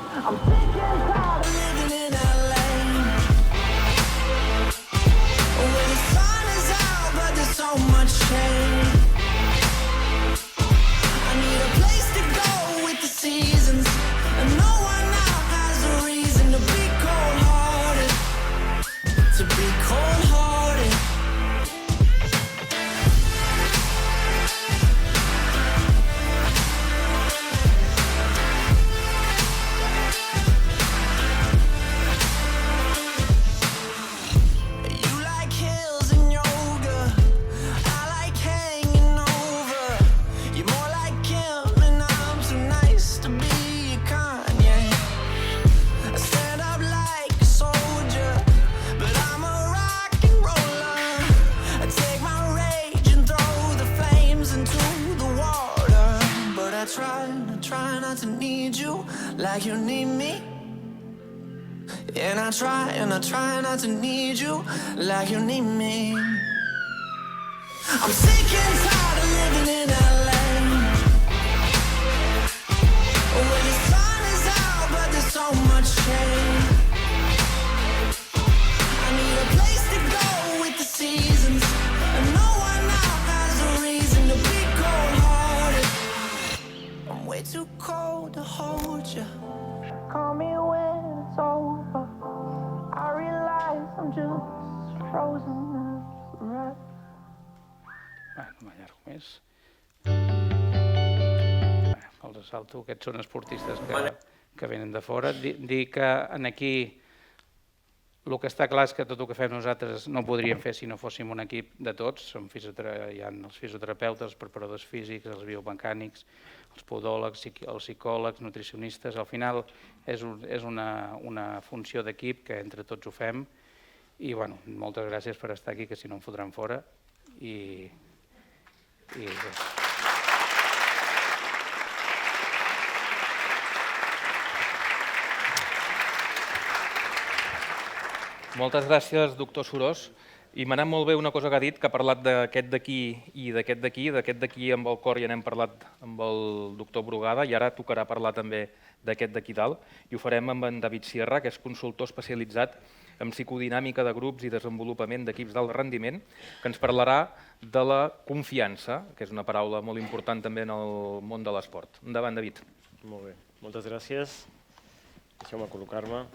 Like you need me, and I try not to need you like you need me. I'm sick and tired of living in LA, where the sun is out but there's so much shade. I need a place to go with the seasons, and no one now has a reason to be cold-hearted. I'm way too cold to hold you. Call me when it's over. I realize I'm just frozen as red. No m'allargo més. Els salto, aquests són esportistes que venen de fora. Dir que aquí el que està clar és que tot el que fem nosaltres no ho podríem fer si no fóssim un equip de tots. Hi ha els fisioterapeutes, els preparadors físics, els biomecànics, els podòlegs, els psicòlegs, nutricionistes. Al final és una funció d'equip que entre tots ho fem. I moltes gràcies per estar aquí, que si no em fotran fora. Moltes gràcies, doctor Surós. I m'ha anat molt bé una cosa que ha dit, que ha parlat d'aquest d'aquí i d'aquest d'aquí. D'aquest d'aquí amb el cor ja n'hem parlat amb el doctor Brugada i ara tocarà parlar també d'aquest d'aquí dalt. I ho farem amb en David Sierra, que és consultor especialitzat en psicodinàmica de grups i desenvolupament d'equips d'alt rendiment, que ens parlarà de la confiança, que és una paraula molt important també en el món de l'esport. Endavant, David. Molt bé, moltes gràcies. Deixeu-me col·locar-me.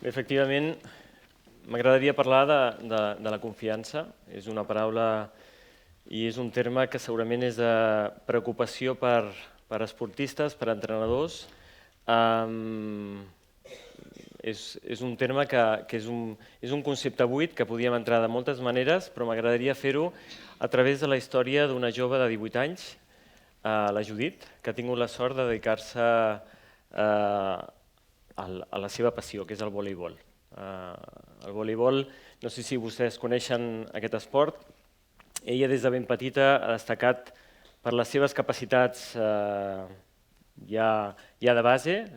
Bé, efectivament, m'agradaria parlar de la confiança. És una paraula i és un terme que segurament és de preocupació per esportistes, per entrenadors. És un terme que és un concepte buit que podíem entrar de moltes maneres, però m'agradaria fer-ho a través de la història d'una jove de 18 anys, la Judit, que ha tingut la sort de dedicar-se a la seva passió, que és el voleibol. El voleibol, no sé si vostès coneixen aquest esport, ella des de ben petita ha destacat per les seves capacitats ja de base,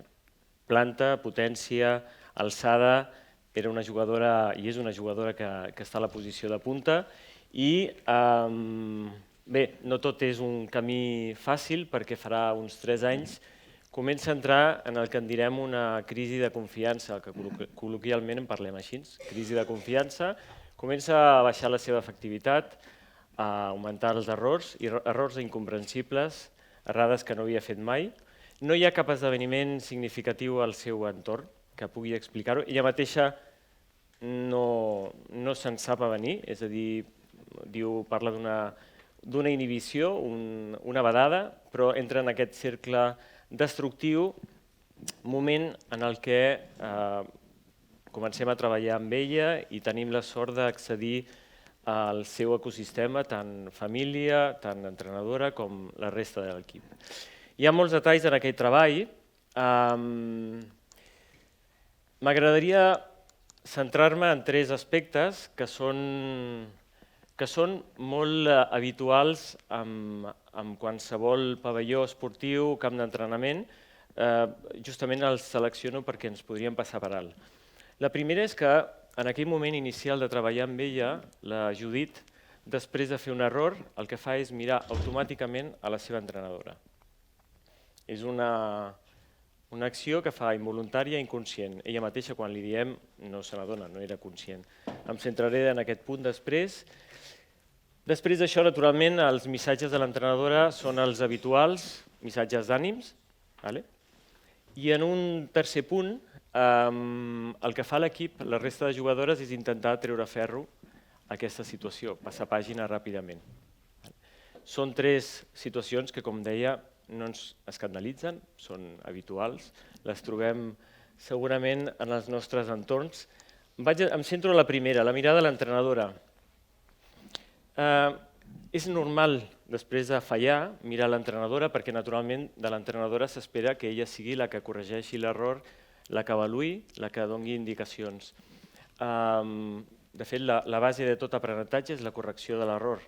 planta, potència, alçada, era una jugadora i és una jugadora que està a la posició de punta i bé, no tot és un camí fàcil perquè farà uns 3 anys comença a entrar en el que en direm una crisi de confiança, que col·loquialment en parlem així, crisi de confiança, comença a baixar la seva efectivitat, a augmentar els errors, i errors incomprensibles, errades que no havia fet mai, no hi ha cap esdeveniment significatiu al seu entorn que pugui explicar-ho. Ella mateixa no se'n sap a venir, és a dir, parla d'una inhibició, una vedada, però entra en aquest cercle destructiu, moment en el que comencem a treballar amb ella i tenim la sort d'accedir al seu ecosistema, tant família, tant entrenadora com la resta de l'equip. Hi ha molts detalls en aquell treball. M'agradaria centrar-me en 3 aspectes que són molt habituals en qualsevol pavelló esportiu, camp d'entrenament. Justament els selecciono perquè ens podrien passar per alt. La primera és que en aquell moment inicial de treballar amb ella, la Judit, després de fer un error, el que fa és mirar automàticament a la seva entrenadora. És una acció que fa involuntària i inconscient. Ella mateixa, quan li diem, no se n'adona, no era conscient. Em centraré en aquest punt després. Després d'això, naturalment, els missatges de l'entrenadora són els habituals, missatges d'ànims. I en un tercer punt, el que fa l'equip, la resta de jugadores, és intentar treure ferro a aquesta situació, passar pàgina ràpidament. Són 3 situacions que, com deia, no ens escandalitzen, són habituals, les trobem segurament en els nostres entorns. Em centro en la primera, la mirada de l'entrenadora. És normal, després de fallar, mirar l'entrenadora, perquè naturalment de l'entrenadora s'espera que ella sigui la que corregeixi l'error, la que avaluï, la que doni indicacions. De fet, la base de tot aprenentatge és la correcció de l'error.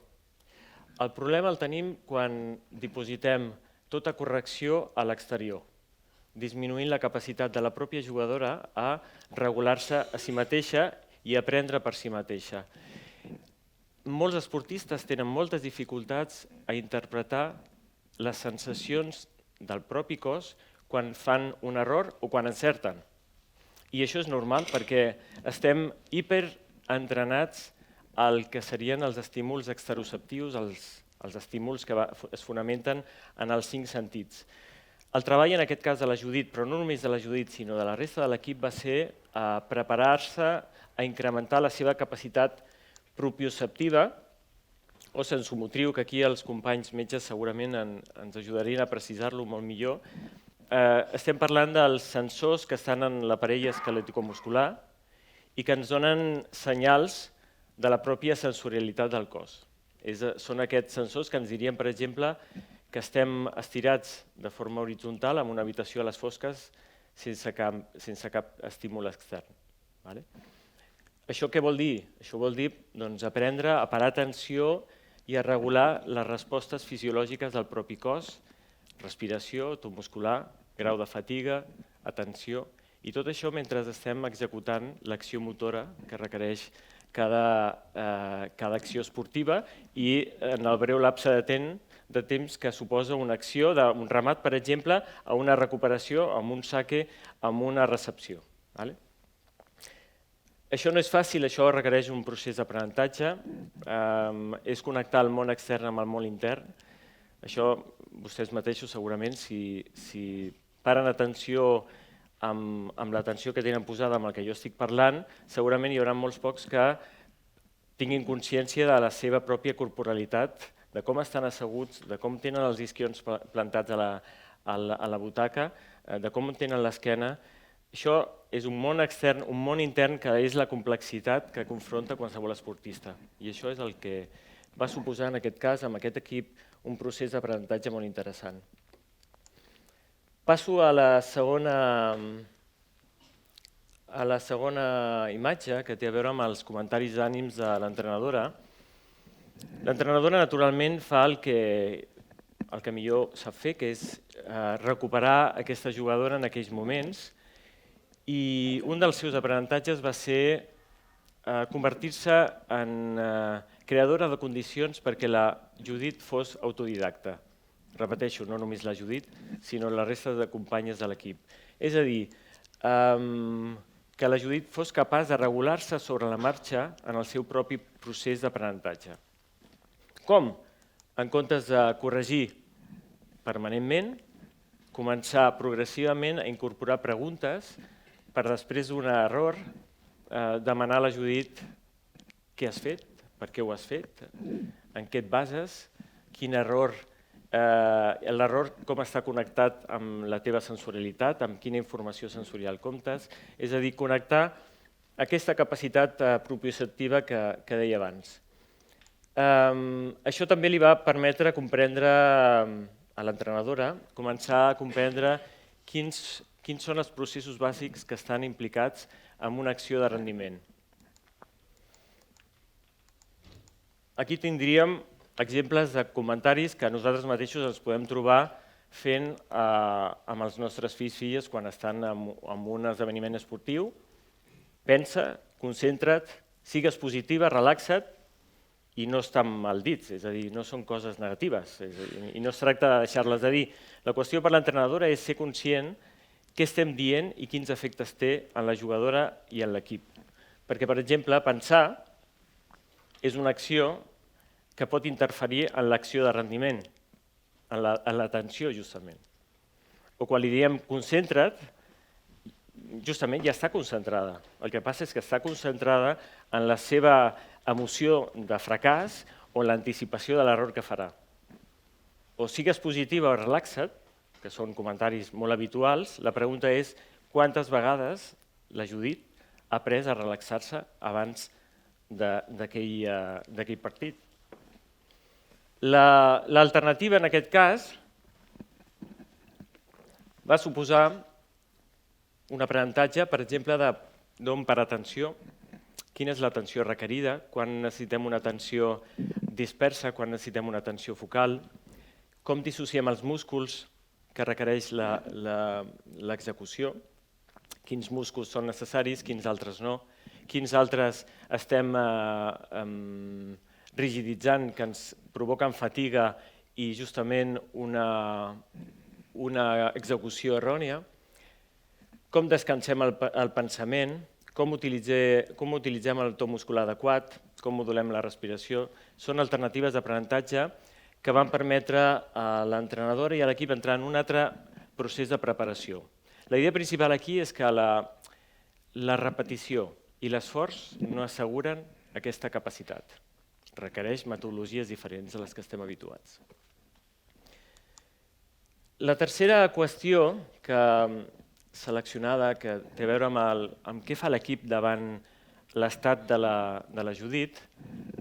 El problema el tenim quan dipositem tota correcció a l'exterior, disminuint la capacitat de la pròpia jugadora a regular-se a si mateixa i aprendre per si mateixa. Molts esportistes tenen moltes dificultats a interpretar les sensacions del propi cos quan fan un error o quan encerten. I això és normal perquè estem hiperentrenats al que serien els estímuls exteroceptius, els estímuls que es fonamenten en els 5 sentits. El treball en aquest cas de la Judit, però no només de la Judit, sinó de la resta de l'equip, va ser preparar-se a incrementar la seva capacitat propioceptiva o sensomotriu, que aquí els companys metges segurament ens ajudarien a precisar-lo molt millor. Estem parlant dels sensors que estan en l'aparell esqueleticomuscular i que ens donen senyals de la pròpia sensorialitat del cos. Són aquests sensors que ens dirien, per exemple, que estem estirats de forma horitzontal en una habitació a les fosques sense cap estímul extern. Això què vol dir? Això vol dir aprendre a parar atenció i a regular les respostes fisiològiques del propi cos, respiració, to muscular, grau de fatiga, atenció, i tot això mentre estem executant l'acció motora que requereix cada acció esportiva i en el breu lapse de temps que suposa una acció d'un ramat, per exemple, a una recuperació, amb un saque, amb una recepció. Això no és fàcil, això requereix un procés d'aprenentatge, és connectar el món extern amb el món intern. Això vostès mateixos segurament, si paren atenció amb l'atenció que tenen posada amb el que jo estic parlant, segurament hi haurà molts pocs que tinguin consciència de la seva pròpia corporalitat, de com estan asseguts, de com tenen els isquions plantats a la butaca, de com tenen l'esquena. Això és un món extern, un món intern que és la complexitat que confronta qualsevol esportista. I això és el que va suposar en aquest cas, amb aquest equip, un procés d'aprenentatge molt interessant. Passo a la segona imatge, que té a veure amb els comentaris d'ànims de l'entrenadora. L'entrenadora, naturalment, fa el que millor sap fer, que és recuperar aquesta jugadora en aquells moments, i un dels seus aprenentatges va ser convertir-se en creadora de condicions perquè la Judit fos autodidacta. Repeteixo, no només la Judit, sinó la resta de companyes de l'equip. És a dir, que la Judit fos capaç de regular-se sobre la marxa en el seu propi procés d'aprenentatge. Com? En comptes de corregir permanentment, començar progressivament a incorporar preguntes per després d'un error demanar a la Judit què has fet, per què ho has fet, en què et bases, quin error, l'error com està connectat amb la teva sensorialitat, amb quina informació sensorial comptes, és a dir, connectar aquesta capacitat propioceptiva que deia abans. Això també li va permetre comprendre a l'entrenadora, començar a comprendre quins són els processos bàsics que estan implicats en una acció de rendiment. Aquí tindríem exemples de comentaris que nosaltres mateixos ens podem trobar fent amb els nostres fills i filles quan estan en un esdeveniment esportiu. Pensa, concentra't, sigues positiva, relaxa't i no estan maldits, és a dir, no són coses negatives i no es tracta de deixar-les de dir. La qüestió per l'entrenadora és ser conscient què estem dient i quins efectes té en la jugadora i en l'equip. Perquè, per exemple, pensar és una acció que pot interferir en l'acció de rendiment, en l'atenció, justament. O quan li diem concentra't, justament ja està concentrada. El que passa és que està concentrada en la seva emoció de fracàs o l'anticipació de l'error que farà. O sigues positiva o relaxa't, que són comentaris molt habituals, la pregunta és quantes vegades la Judit ha après a relaxar-se abans d'aquell partit. L'alternativa en aquest cas va suposar un aprenentatge, per exemple, d'on per atenció, quina és l'atenció requerida, quan necessitem una atenció dispersa, quan necessitem una atenció focal, com dissociem els músculs que requereix l'execució, quins músculs són necessaris, quins altres no, quins altres estem rigiditzant que ens provoquen fatiga i justament una execució errònia, com descansem el pensament, com utilitzem el to muscular adequat, com modulem la respiració. Són alternatives d'aprenentatge que van permetre a l'entrenadora i a l'equip entrar en un altre procés de preparació. La idea principal aquí és que la repetició i l'esforç no asseguren aquesta capacitat. Requereix metodologies diferents a les que estem habituats. La tercera qüestió seleccionada, que té a veure amb què fa l'equip davant l'estat de la Judit,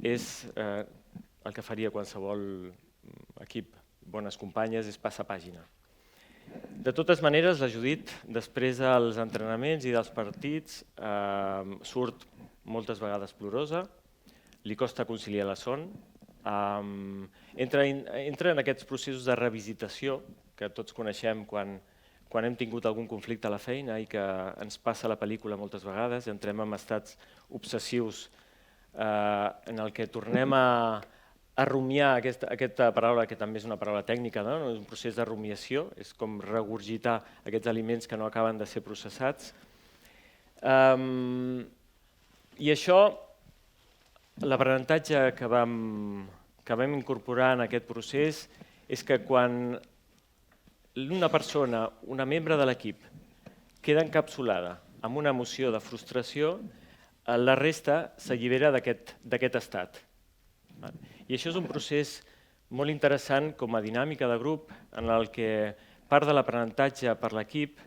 és el que faria qualsevol equip, bones companyes, és passar pàgina. De totes maneres, la Judit, després dels entrenaments i dels partits, surt moltes vegades plorosa, li costa conciliar la son, entra en aquests processos de revisitació que tots coneixem quan hem tingut algun conflicte a la feina i que ens passa la pel·lícula moltes vegades, entrem en estats obsessius en el que tornem a rumiar aquesta paraula, que també és una paraula tècnica, és un procés de rumiació, és com regurgitar aquests aliments que no acaben de ser processats. I això, l'aprenentatge que vam incorporar en aquest procés és que quan una persona, una membre de l'equip, queda encapsulada amb una emoció de frustració, la resta s'allibera d'aquest estat. I això és un procés molt interessant com a dinàmica de grup en el que part de l'aprenentatge per l'equip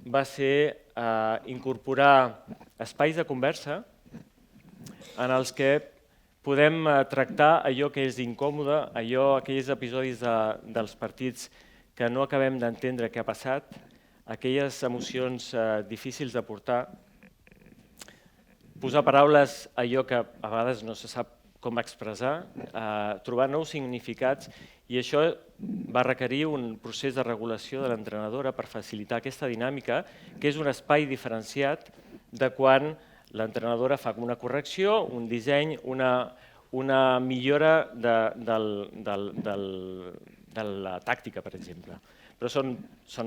va ser incorporar espais de conversa en els que podem tractar allò que és incòmode, aquells episodis dels partits que no acabem d'entendre què ha passat, aquelles emocions difícils de portar, posar paraules a allò que a vegades no se sap com expressar, trobar nous significats, i això va requerir un procés de regulació de l'entrenadora per facilitar aquesta dinàmica, que és un espai diferenciat de quan l'entrenadora fa una correcció, un disseny, una millora de la tàctica, per exemple. Però són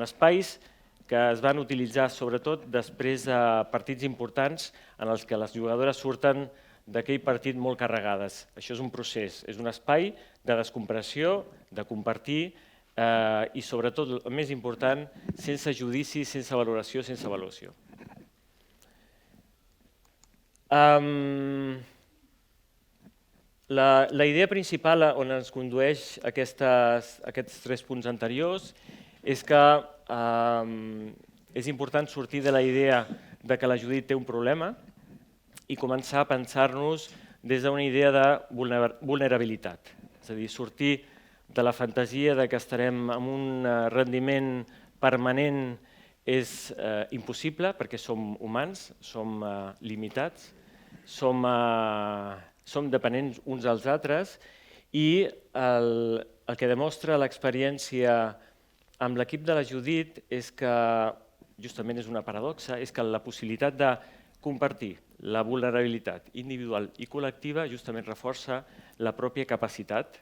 espais que es van utilitzar sobretot després de partits importants en els que les jugadores surten d'aquell partit molt carregades. Això és un procés, és un espai de descompressió, de compartir, i sobretot, el més important, sense judici, sense valoració, sense avaluació. La idea principal on ens condueix aquests 3 punts anteriors és que és important sortir de la idea de que la Judit té un problema i començar a pensar-nos des d'una idea de vulnerabilitat. És a dir, sortir de la fantasia de que estarem amb un rendiment permanent és impossible perquè som humans, som limitats, som dependents uns dels altres i el que demostra l'experiència amb l'equip de la Judit és que, justament és una paradoxa, és que la possibilitat de compartir la vulnerabilitat individual i col·lectiva justament reforça la pròpia capacitat,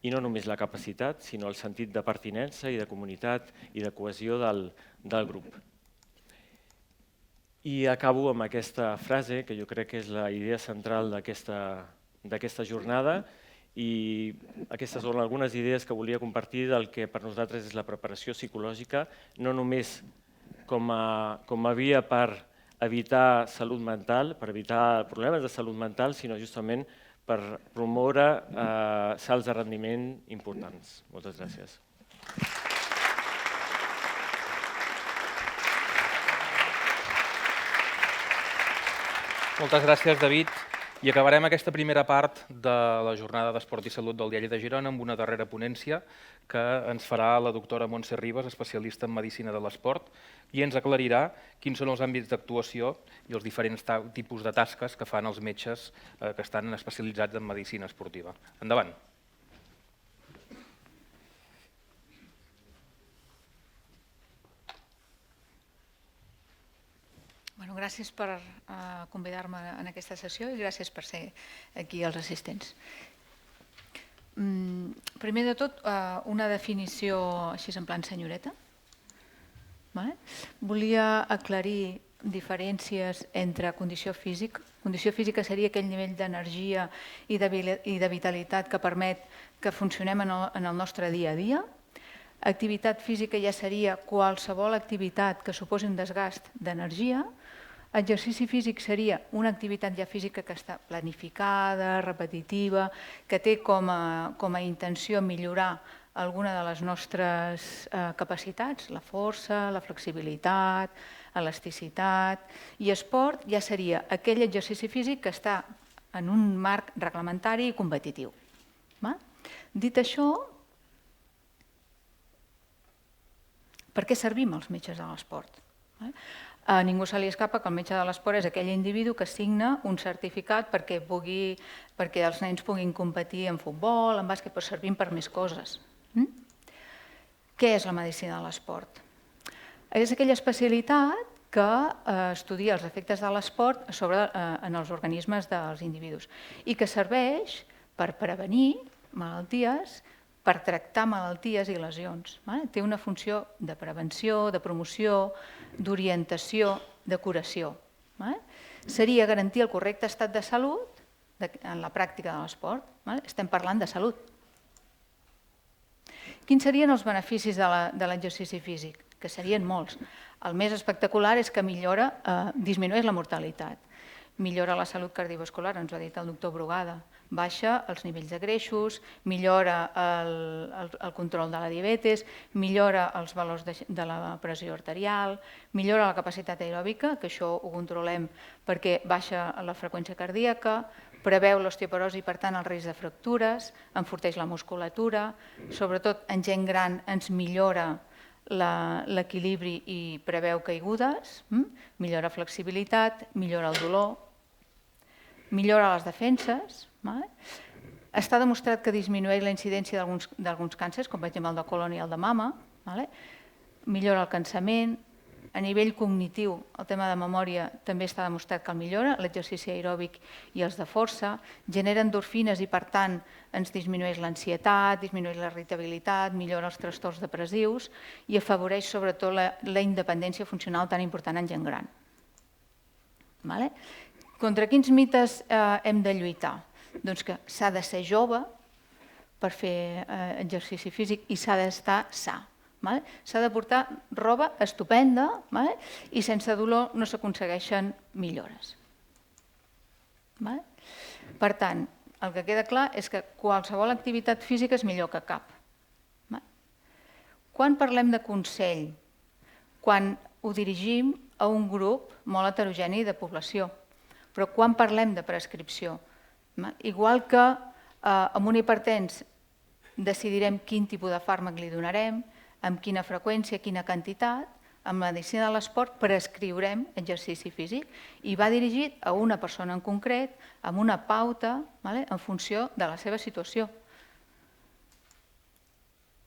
i no només la capacitat, sinó el sentit de pertinença i de comunitat i de cohesió del grup. I acabo amb aquesta frase, que jo crec que és la idea central d'aquesta jornada, i aquestes són algunes idees que volia compartir del que per nosaltres és la preparació psicològica, no només com a via per evitar salut mental, per evitar problemes de salut mental, sinó justament per promoure salts de rendiment importants. Moltes gràcies. Moltes gràcies, David. I acabarem aquesta primera part de la jornada d'Esport i Salut del Diari de Girona amb una darrera ponència que ens farà la doctora Montse Ribas, especialista en Medicina de l'Esport, i ens aclarirà quins són els àmbits d'actuació i els diferents tipus de tasques que fan els metges que estan especialitzats en Medicina Esportiva. Endavant. Gràcies per convidar-me en aquesta sessió i gràcies per ser aquí els assistents. Primer de tot, una definició així en plan senyoreta. Volia aclarir diferències entre condició física. Condició física seria aquell nivell d'energia i de vitalitat que permet que funcionem en el nostre dia a dia. Activitat física ja seria qualsevol activitat que suposi un desgast d'energia. Exercici físic seria una activitat ja física que està planificada, repetitiva, que té com a intenció millorar alguna de les nostres capacitats, la força, la flexibilitat, elasticitat. I esport ja seria aquell exercici físic que està en un marc reglamentari i competitiu. Dit això, per què servim els metges de l'esport? A ningú se li escapa que el metge de l'esport és aquell individu que signa un certificat perquè els nens puguin competir en futbol, en bàsquet, però servim per més coses. Què és la medicina de l'esport? És aquella especialitat que estudia els efectes de l'esport en els organismes dels individus i que serveix per prevenir malalties, per tractar malalties i lesions. Té una funció de prevenció, de promoció, d'orientació, de curació. Seria garantir el correcte estat de salut en la pràctica de l'esport. Estem parlant de salut. Quins serien els beneficis de l'exercici físic? Que serien molts. El més espectacular és que disminueix la mortalitat. Millora la salut cardiovascular, ens ho ha dit el doctor Brugada. Baixa els nivells de greixos, millora el control de la diabetes, millora els valors de la pressió arterial, millora la capacitat aeròbica, que això ho controlem perquè baixa la freqüència cardíaca, preveu l'osteoporosi i per tant el risc de fractures, enforteix la musculatura, sobretot en gent gran ens millora l'equilibri i preveu caigudes, millora flexibilitat, millora el dolor, millora les defenses. Està demostrat que disminueix la incidència d'alguns càncers, com per exemple el de colon i el de mama, millora el cansament. A nivell cognitiu, el tema de memòria també està demostrat que el millora, l'exercici aeròbic i els de força, genera endorfines i per tant ens disminueix l'ansietat, disminueix la irritabilitat, millora els trastorns depressius i afavoreix sobretot la independència funcional tan important en gent gran. Contra quins mites hem de lluitar? Doncs que s'ha de ser jove per fer exercici físic i s'ha d'estar sa. S'ha de portar roba estupenda i sense dolor no s'aconsegueixen millores. Per tant, el que queda clar és que qualsevol activitat física és millor que cap. Quan parlem de consell? Quan ho dirigim a un grup molt heterogeni de població. Però quan parlem de prescripció? Igual que amb un hipertens decidirem quin tipus de fàrmac li donarem, amb quina freqüència, quina quantitat, amb la medicina de l'esport prescriurem exercici físic i va dirigit a una persona en concret, amb una pauta en funció de la seva situació.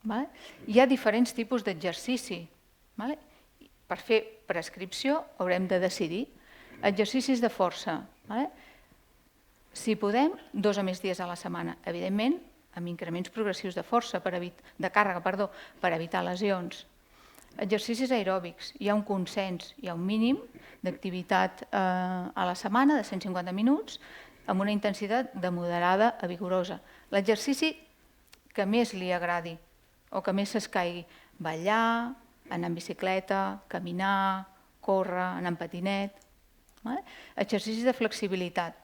Hi ha diferents tipus d'exercici. Per fer prescripció haurem de decidir. Exercicis de força. Si podem, 2 o més dies a la setmana. Evidentment, amb increments progressius de força, de càrrega, per evitar lesions. Exercicis aeròbics. Hi ha un consens, hi ha un mínim d'activitat a la setmana de 150 minuts amb una intensitat de moderada a vigorosa. L'exercici que més li agradi o que més s'escaigui. Ballar, anar en bicicleta, caminar, córrer, anar en patinet. Exercicis de flexibilitat.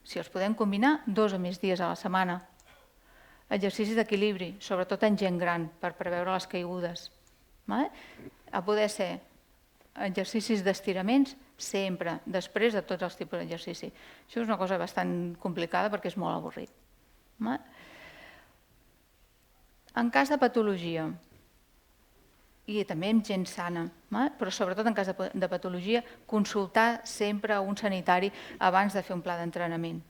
Si els podem combinar, 2 o més dies a la setmana. Exercicis d'equilibri, sobretot en gent gran, per preveure les caigudes. A poder ser exercicis d'estiraments sempre, després de tots els tipus d'exercici. Això és una cosa bastant complicada perquè és molt avorrit. En cas de patologia, i també amb gent sana, però sobretot en cas de patologia, consultar sempre un sanitari abans de fer un pla d'entrenament.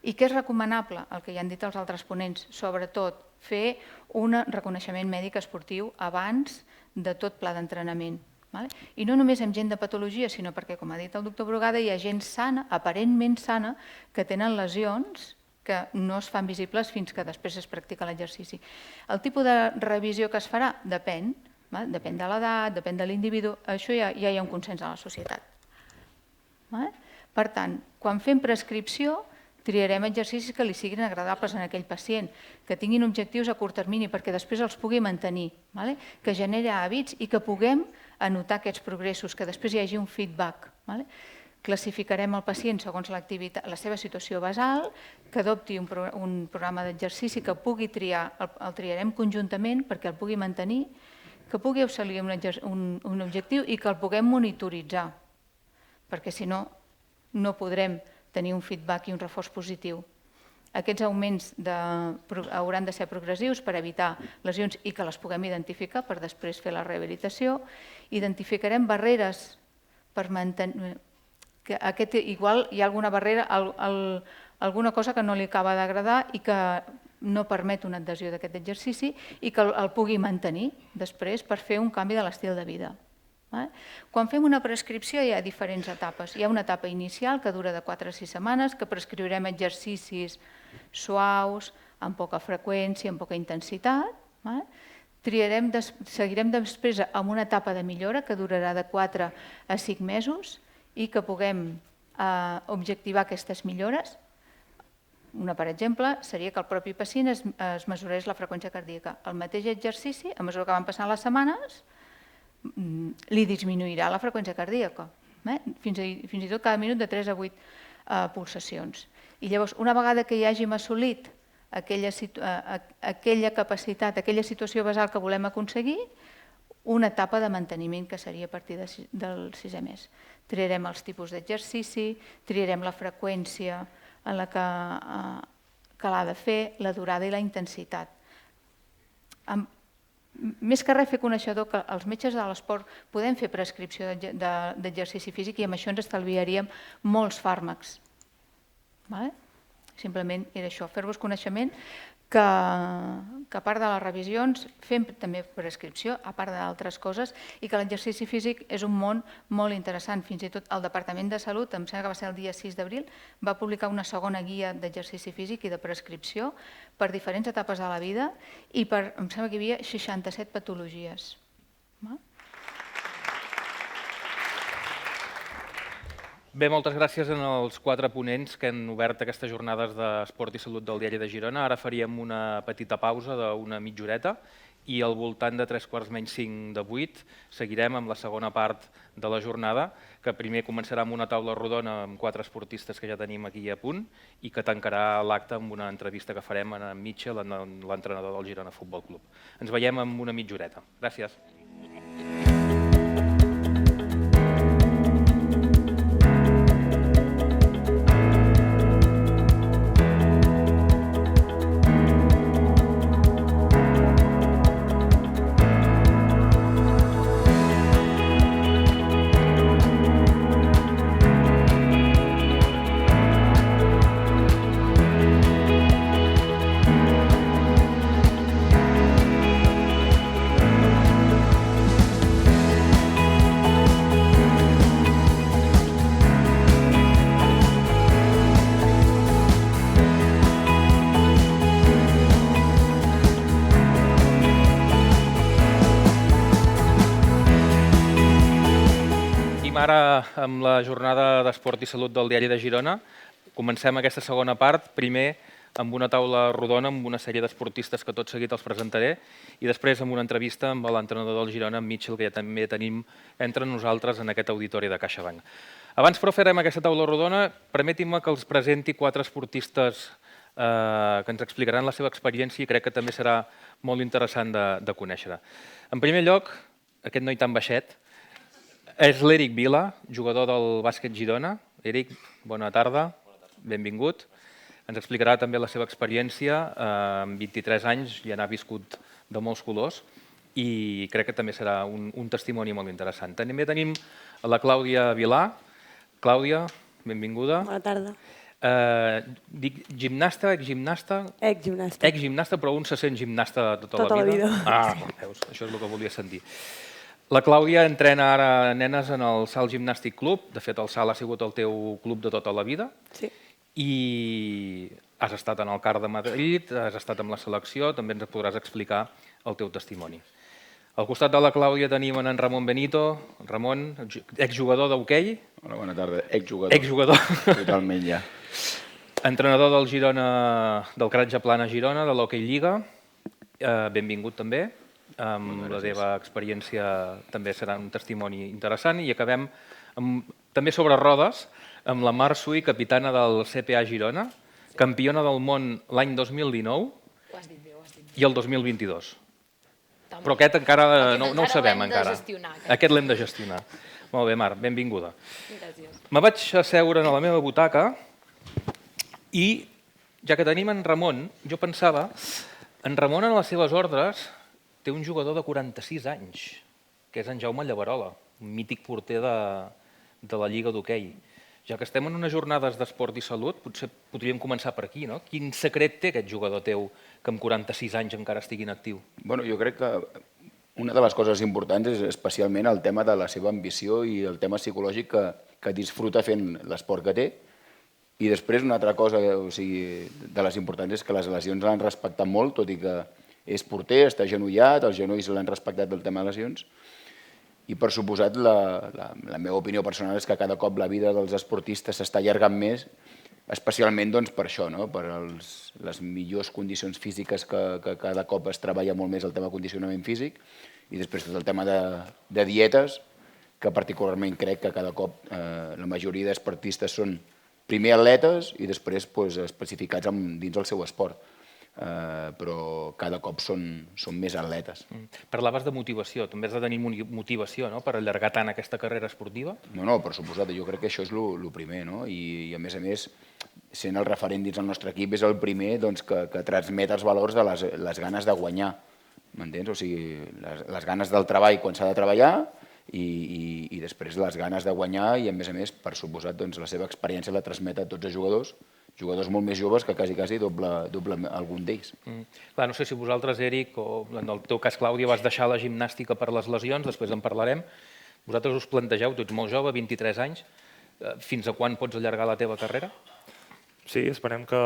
I què és recomanable? El que ja han dit els altres ponents, sobretot fer un reconeixement mèdic esportiu abans de tot pla d'entrenament. I no només amb gent de patologia, sinó perquè, com ha dit el doctor Brugada, hi ha gent sana, aparentment sana, que tenen lesions que no es fan visibles fins que després es practica l'exercici. El tipus de revisió que es farà depèn. Depèn de l'edat, depèn de l'individu, això ja hi ha un consens a la societat. Per tant, quan fem prescripció, triarem exercicis que li siguin agradables a aquell pacient, que tinguin objectius a curt termini perquè després els pugui mantenir, que generi hàbits i que puguem anotar aquests progressos, que després hi hagi un feedback. Classificarem el pacient segons la seva situació basal, que adopti un programa d'exercici que pugui triar, el triarem conjuntament perquè el pugui mantenir, que pugui assolir un objectiu i que el puguem monitoritzar, perquè si no, no podrem tenir un feedback i un reforç positiu. Aquests augments hauran de ser progressius per evitar lesions i que les puguem identificar per després fer la rehabilitació. Identificarem barreres per mantenir... Igual hi ha alguna barrera, alguna cosa que no li acaba d'agradar i que no permet una adhesió d'aquest exercici i que el pugui mantenir després per fer un canvi de l'estil de vida. Quan fem una prescripció hi ha diferents etapes. Hi ha una etapa inicial que dura de 4 a 6 setmanes, que prescriurem exercicis suaus, amb poca freqüència, amb poca intensitat. Seguirem després amb una etapa de millora que durarà de 4 a 5 mesos i que puguem objectivar aquestes millores. Una, per exemple, seria que el propi pacient es mesurés la freqüència cardíaca. El mateix exercici, a mesura que van passant les setmanes, li disminuirà la freqüència cardíaca, fins i tot cada minut de 3 a 8 pulsacions. I llavors, una vegada que ja hàgim assolit aquella capacitat, aquella situació basal que volem aconseguir, una etapa de manteniment que seria a partir del 6è mes. Triarem els tipus d'exercici, triarem la freqüència en la que l'ha de fer, la durada i la intensitat. Més que res fer coneixedor que els metges de l'esport podem fer prescripció d'exercici físic i amb això ens estalviaríem molts fàrmacs. Simplement era això, fer-vos coneixement que a part de les revisions fem també prescripció, a part d'altres coses, i que l'exercici físic és un món molt interessant. Fins i tot el Departament de Salut, em sembla que va ser el dia 6 d'abril, va publicar una segona guia d'exercici físic i de prescripció per diferents etapes de la vida i em sembla que hi havia 67 patologies. Bé, moltes gràcies als 4 ponents que han obert aquestes jornades d'Esport i Salut del Diari de Girona. Ara faríem una petita pausa d'una mitja horeta i al voltant de 7:45 seguirem amb la segona part de la jornada, que primer començarà amb una taula rodona amb 4 esportistes que ja tenim aquí a punt i que tancarà l'acte amb una entrevista que farem a en Mitchell, l'entrenador del Girona Futbol Club. Ens veiem en una mitja horeta. Gràcies. Ara, amb la jornada d'Esport i Salut del Diari de Girona, comencem aquesta segona part, primer amb una taula rodona amb una sèrie d'esportistes que tot seguit els presentaré i després amb una entrevista amb l'entrenador del Girona, en Mitchell, que ja també tenim entre nosaltres en aquest auditori de CaixaBank. Abans, però, farem aquesta taula rodona. Permetin-me que els presenti 4 esportistes que ens explicaran la seva experiència i crec que també serà molt interessant de conèixer. En primer lloc, aquest noi tan baixet, és l'Eric Vila, jugador del bàsquet Girona. Eric, bona tarda, benvingut. Ens explicarà també la seva experiència. Amb 23 anys ja n'ha viscut de molts colors i crec que també serà un testimoni molt interessant. També tenim la Clàudia Vilà. Clàudia, benvinguda. Bona tarda. Dic gimnasta, exgimnasta? Exgimnasta. Exgimnasta, però un se sent gimnasta tota la vida. Veus, això és el que volia sentir. La Clàudia entrena ara nenes en el Salt Gimnàstic Club. De fet, el Salt ha sigut el teu club de tota la vida. Sí. I has estat en el CAR de Madrid, has estat amb la selecció, també ens podràs explicar el teu testimoni. Al costat de la Clàudia tenim en Ramon Benito. Ramon, exjugador d'hoquei. Hola, bona tarda. Exjugador. Exjugador. Totalment, ja. Entrenador del Girona, del Cratja Plana Girona, de l'Hockey Lliga. Benvingut també. Amb la teva experiència també serà un testimoni interessant. I acabem també sobre rodes amb la Mar Sui, capitana del CPA Girona, campiona del món l'any 2019 i el 2022. Però aquest encara no ho sabem encara. Aquest l'hem de gestionar. Molt bé, Mar, benvinguda. Gràcies. Me vaig asseure a la meva butaca i, ja que tenim en Ramon, jo pensava, en Ramon en les seves ordres té un jugador de 46 anys, que és en Jaume Llaverola, un mític porter de la Lliga d'Hoquei. Ja que estem en unes jornades d'esport i salut, potser podríem començar per aquí, no? Quin secret té aquest jugador teu que amb 46 anys encara estigui inactiu? Bueno, jo crec que una de les coses importants és especialment el tema de la seva ambició i el tema psicològic que disfruta fent l'esport que té. I després una altra cosa de les importants és que les lesions l'han respectat molt, tot i que és porter, està agenollat, els genolls l'han respectat del tema de lesions. I per suposat la meva opinió personal és que cada cop la vida dels esportistes s'està allargant més, especialment per això, per les millors condicions físiques que cada cop es treballa molt més el tema de condicionament físic i després tot el tema de dietes, que particularment crec que cada cop la majoria d'esportistes són primer atletes i després especificats dins el seu esport. Però cada cop són més atletes. Parlaves de motivació, també has de tenir motivació per allargar tant aquesta carrera esportiva? No, per suposat, jo crec que això és el primer, i a més, sent el referent dins el nostre equip, és el primer que transmet els valors de les ganes de guanyar, m'entens? O sigui, les ganes del treball quan s'ha de treballar i després les ganes de guanyar i, a més, per suposat, la seva experiència la transmet a tots els jugadors molt més joves que quasi doble algun d'ells. No sé si vosaltres, Eric, o en el teu cas, Clàudia, vas deixar la gimnàstica per les lesions, després en parlarem. Vosaltres us plantegeu, tu ets molt jove, 23 anys, fins a quan pots allargar la teva carrera? Sí, esperem que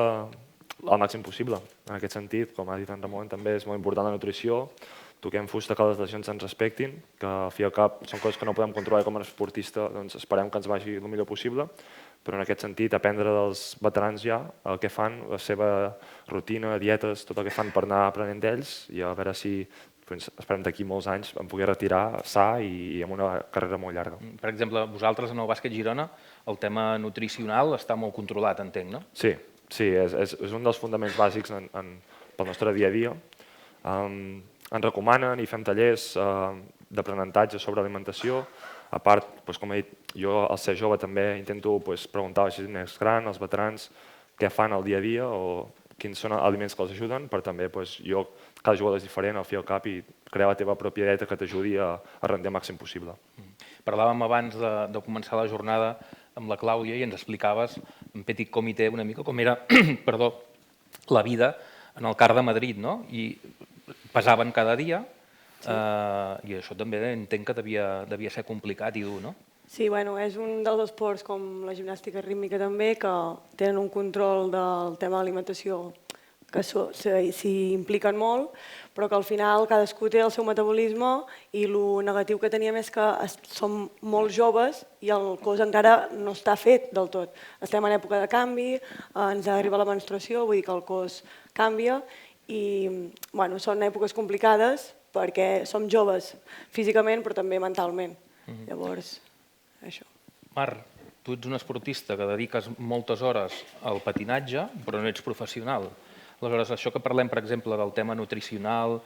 el màxim possible. En aquest sentit, com ha dit en Ramon, també és molt important la nutrició, toquem fusta que les lesions ens respectin, que al fi i al cap són coses que no podem controlar com a esportista, doncs esperem que ens vagi el millor possible, però en aquest sentit aprendre dels veterans ja el que fan, la seva rutina, dietes, tot el que fan per anar aprenent d'ells i a veure si esperem d'aquí molts anys em pugui retirar sa i amb una carrera molt llarga. Per exemple, vosaltres en el bàsquet Girona el tema nutricional està molt controlat, entenc, no? Sí, és un dels fonaments bàsics pel nostre dia a dia. Ens recomanen i fem tallers d'aprenentatge sobre alimentació. A part, com he dit, jo al ser jove també intento preguntar a la gent més gran, als veterans, què fan al dia a dia o quins són els aliments que els ajuden, per també cada jugador és diferent al fi i al cap i crear la teva pròpia dieta que t'ajudi a rendir el màxim possible. Parlàvem abans de començar la jornada amb la Clàudia i ens explicaves en petit comitè una mica com era la vida en el CAR de Madrid, no? I pesaven cada dia i això també entenc que devia ser complicat i dur, no? Sí, és un dels esports com la gimnàstica rítmica també que tenen un control del tema de l'alimentació que s'hi impliquen molt, però que al final cadascú té el seu metabolisme i el negatiu que teníem és que som molt joves i el cos encara no està fet del tot. Estem en època de canvi, ens arriba la menstruació, vull dir que el cos canvia i són èpoques complicades perquè som joves físicament però també mentalment. Llavors, això. Marc, tu ets un esportista que dediques moltes hores al patinatge però no ets professional. Aleshores, això que parlem, per exemple, del tema nutricional,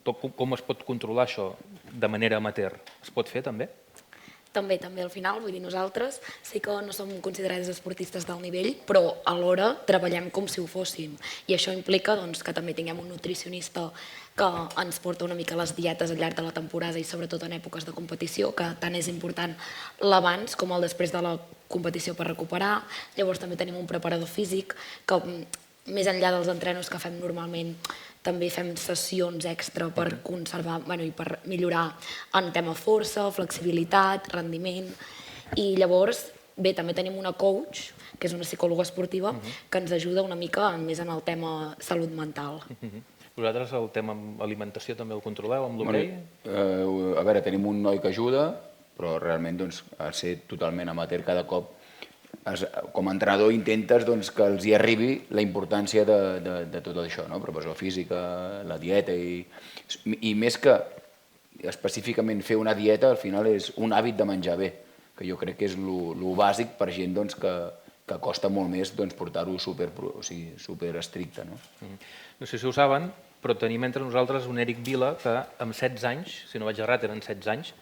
com es pot controlar això de manera amateur? Es pot fer també? També, al final, vull dir, nosaltres sí que no som considerats esportistes d'alt nivell, però alhora treballem com si ho fóssim. I això implica que també tinguem un nutricionista que ens porta una mica les dietes al llarg de la temporada i sobretot en èpoques de competició, que tant és important l'abans com el després de la competició per recuperar. Llavors també tenim un preparador físic que, més enllà dels entrenos que fem normalment, també fem sessions extra per conservar i per millorar en tema força, flexibilitat, rendiment. I llavors, bé, també tenim una coach, que és una psicòloga esportiva, que ens ajuda una mica més en el tema salut mental. Vosaltres el tema alimentació també el controleu amb l'hoquei? A veure, tenim un noi que ajuda, però realment a ser totalment amateur cada cop com a entrenador intentes que els hi arribi la importància de tot això, preparació física, la dieta i més que específicament fer una dieta, al final és un hàbit de menjar bé, que jo crec que és el bàsic per gent que costa molt més portar-ho super estricte. No sé si ho saben, però tenim entre nosaltres un Eric Vila que amb 16 anys, si no vaig errat, eren 16 anys,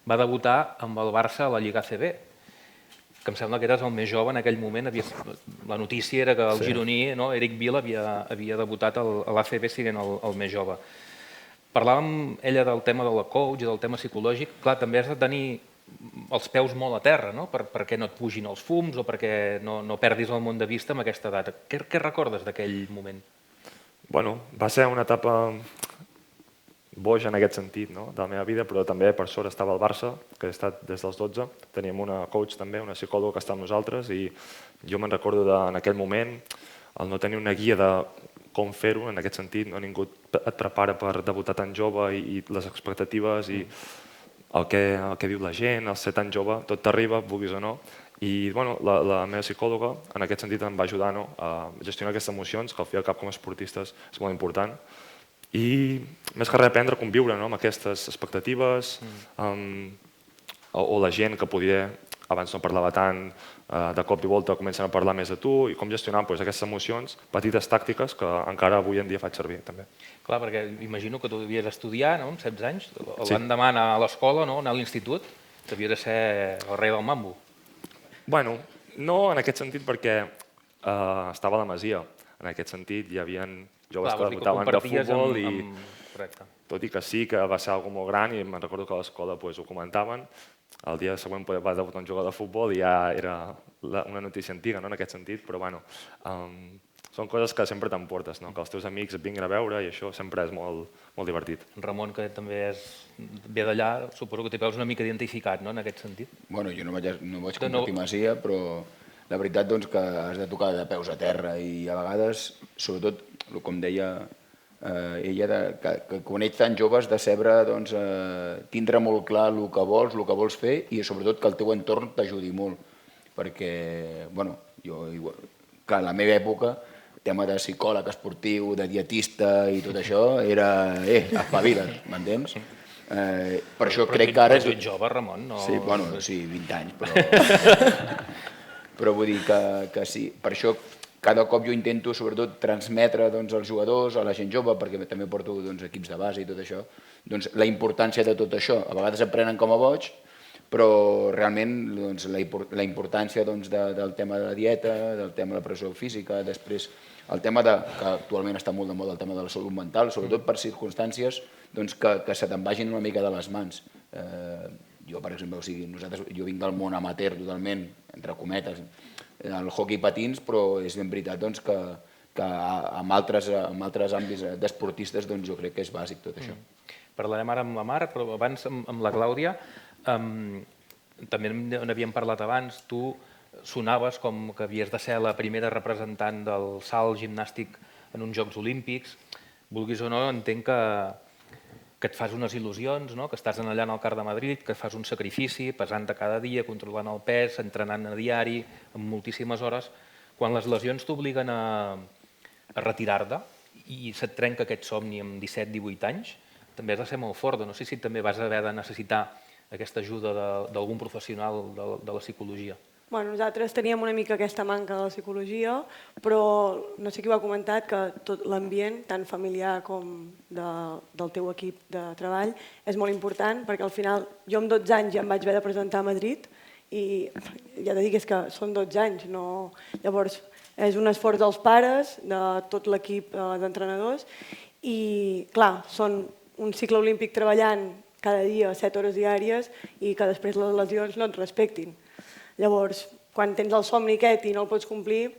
va debutar amb el Barça a la Lliga ACB, que em sembla que eres el més jove en aquell moment. La notícia era que el gironí, Eric Vila, havia debutat a l'ACB sent el més jove. Parlàvem ella del tema de la coach i del tema psicològic. Clar, també has de tenir els peus molt a terra, perquè no et pugin els fums o perquè no perdis el món de vista amb aquesta edat. Què recordes d'aquell moment? Va ser una etapa boja en aquest sentit de la meva vida, però també per sort estava al Barça, que he estat des dels 12. Teníem una coach també, una psicòloga que està amb nosaltres i jo me'n recordo en aquell moment el no tenir una guia de com fer-ho en aquest sentit. Ningú et prepara per debutar tan jove i les expectatives i el que diu la gent, el ser tan jove, tot t'arriba, vulguis o no. I la meva psicòloga en aquest sentit em va ajudar a gestionar aquestes emocions, que al fi i al cap com a esportistes és molt important. I més que res aprendre a conviure amb aquestes expectatives o la gent que podia, abans no parlava tant, de cop i volta comencen a parlar més de tu i com gestionar aquestes emocions, petites tàctiques que encara avui en dia faig servir també. Clar, perquè imagino que tu devies estudiar amb 16 anys, l'endemà anar a l'escola, anar a l'institut, devia de ser el rei del mambo. Bueno, no en aquest sentit perquè estava a la Masia. En aquest sentit hi havia joves que debutaven de futbol i tot i que sí que va ser algo molt gran i me'n recordo que a l'escola ho comentaven, el dia següent va debutar un jugador de futbol i ja era una notícia antiga en aquest sentit, però són coses que sempre t'emportes, que els teus amics et vinguin a veure i això sempre és molt divertit. Ramon, que també ve d'allà, suposo que t'hi veus una mica identificat en aquest sentit. Bueno, jo no vaig compartir Masia, però la veritat que has de tocar de peus a terra i a vegades, sobretot, com deia ella, que quan ets tan jove has de saber tindre molt clar el que vols fer i sobretot que el teu entorn t'ajudi molt. Perquè, bueno, clar, a la meva època, el tema de psicòleg esportiu, de dietista i tot això era, espavila't, m'entens? Per això crec que ara... Però tu ets jove, Ramon, no? Sí, bueno, sí, 20 anys, però... Però vull dir que sí, per això cada cop jo intento sobretot transmetre als jugadors, a la gent jove, perquè també porto equips de base i tot això, la importància de tot això. A vegades aprenen com a boig, però realment la importància del tema de la dieta, del tema de la pressió física, després el tema que actualment està molt de moda, el tema de la salut mental, sobretot per circumstàncies que se te'n vagin una mica de les mans. Jo, per exemple, jo vinc del món amateur totalment, entre cometes, el hoquei patins, però és ben veritat que en altres àmbits d'esportistes jo crec que és bàsic tot això. Parlarem ara amb la Mar, però abans amb la Clàudia. També n'havíem parlat abans, tu sonaves com que havies de ser la primera representant del salt gimnàstic en uns Jocs Olímpics. Vulguis o no, entenc que et fas unes il·lusions, que estàs allà en el CAR de Madrid, que fas un sacrifici, pesant-te cada dia, controlant el pes, entrenant a diari, amb moltíssimes hores. Quan les lesions t'obliguen a retirar-te i se't trenca aquest somni amb 17-18 anys, també has de ser molt fort. No sé si també vas haver de necessitar aquesta ajuda d'algun professional de la psicologia. Nosaltres teníem una mica aquesta manca de la psicologia, però no sé qui ho ha comentat, que tot l'ambient, tant familiar com del teu equip de treball, és molt important, perquè al final jo amb 12 anys ja em vaig haver de presentar a Madrid i ja de dir que són 12 anys. Llavors, és un esforç dels pares, de tot l'equip d'entrenadors i, clar, són un cicle olímpic treballant cada dia 7 hores diàries i que després les lesions no et respectin. Llavors, quan tens el somni aquest i no el pots complir,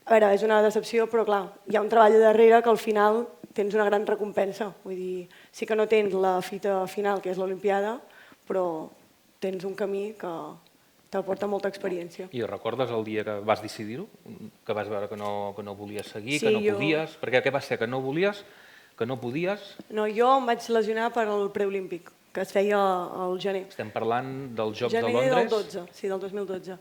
a veure, és una decepció, però clar, hi ha un treball darrere que al final tens una gran recompensa. Vull dir, sí que no tens la fita final, que és l'Olimpiada, però tens un camí que t'aporta molta experiència. I recordes el dia que vas decidir-ho? Que vas veure que no volies seguir, que no podies? Perquè què va ser? Que no volies? Que no podies? No, jo em vaig lesionar per al preolímpic, que es feia al gener. Estem parlant dels Jocs de Londres? Gener del 12, sí, del 2012.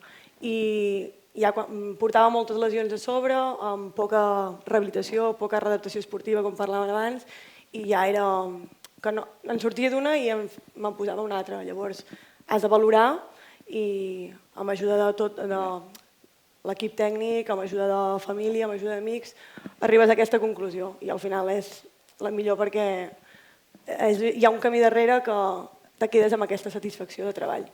I ja portava moltes lesions a sobre, amb poca rehabilitació, poca readaptació esportiva, com parlàvem abans, i ja era que en sortia d'una i me'n posava una altra. Llavors, has de valorar i amb ajuda de tot, de l'equip tècnic, amb ajuda de família, amb ajuda d'amics, arribes a aquesta conclusió. I al final és la millor perquè hi ha un camí darrere que te quedes amb aquesta satisfacció de treball.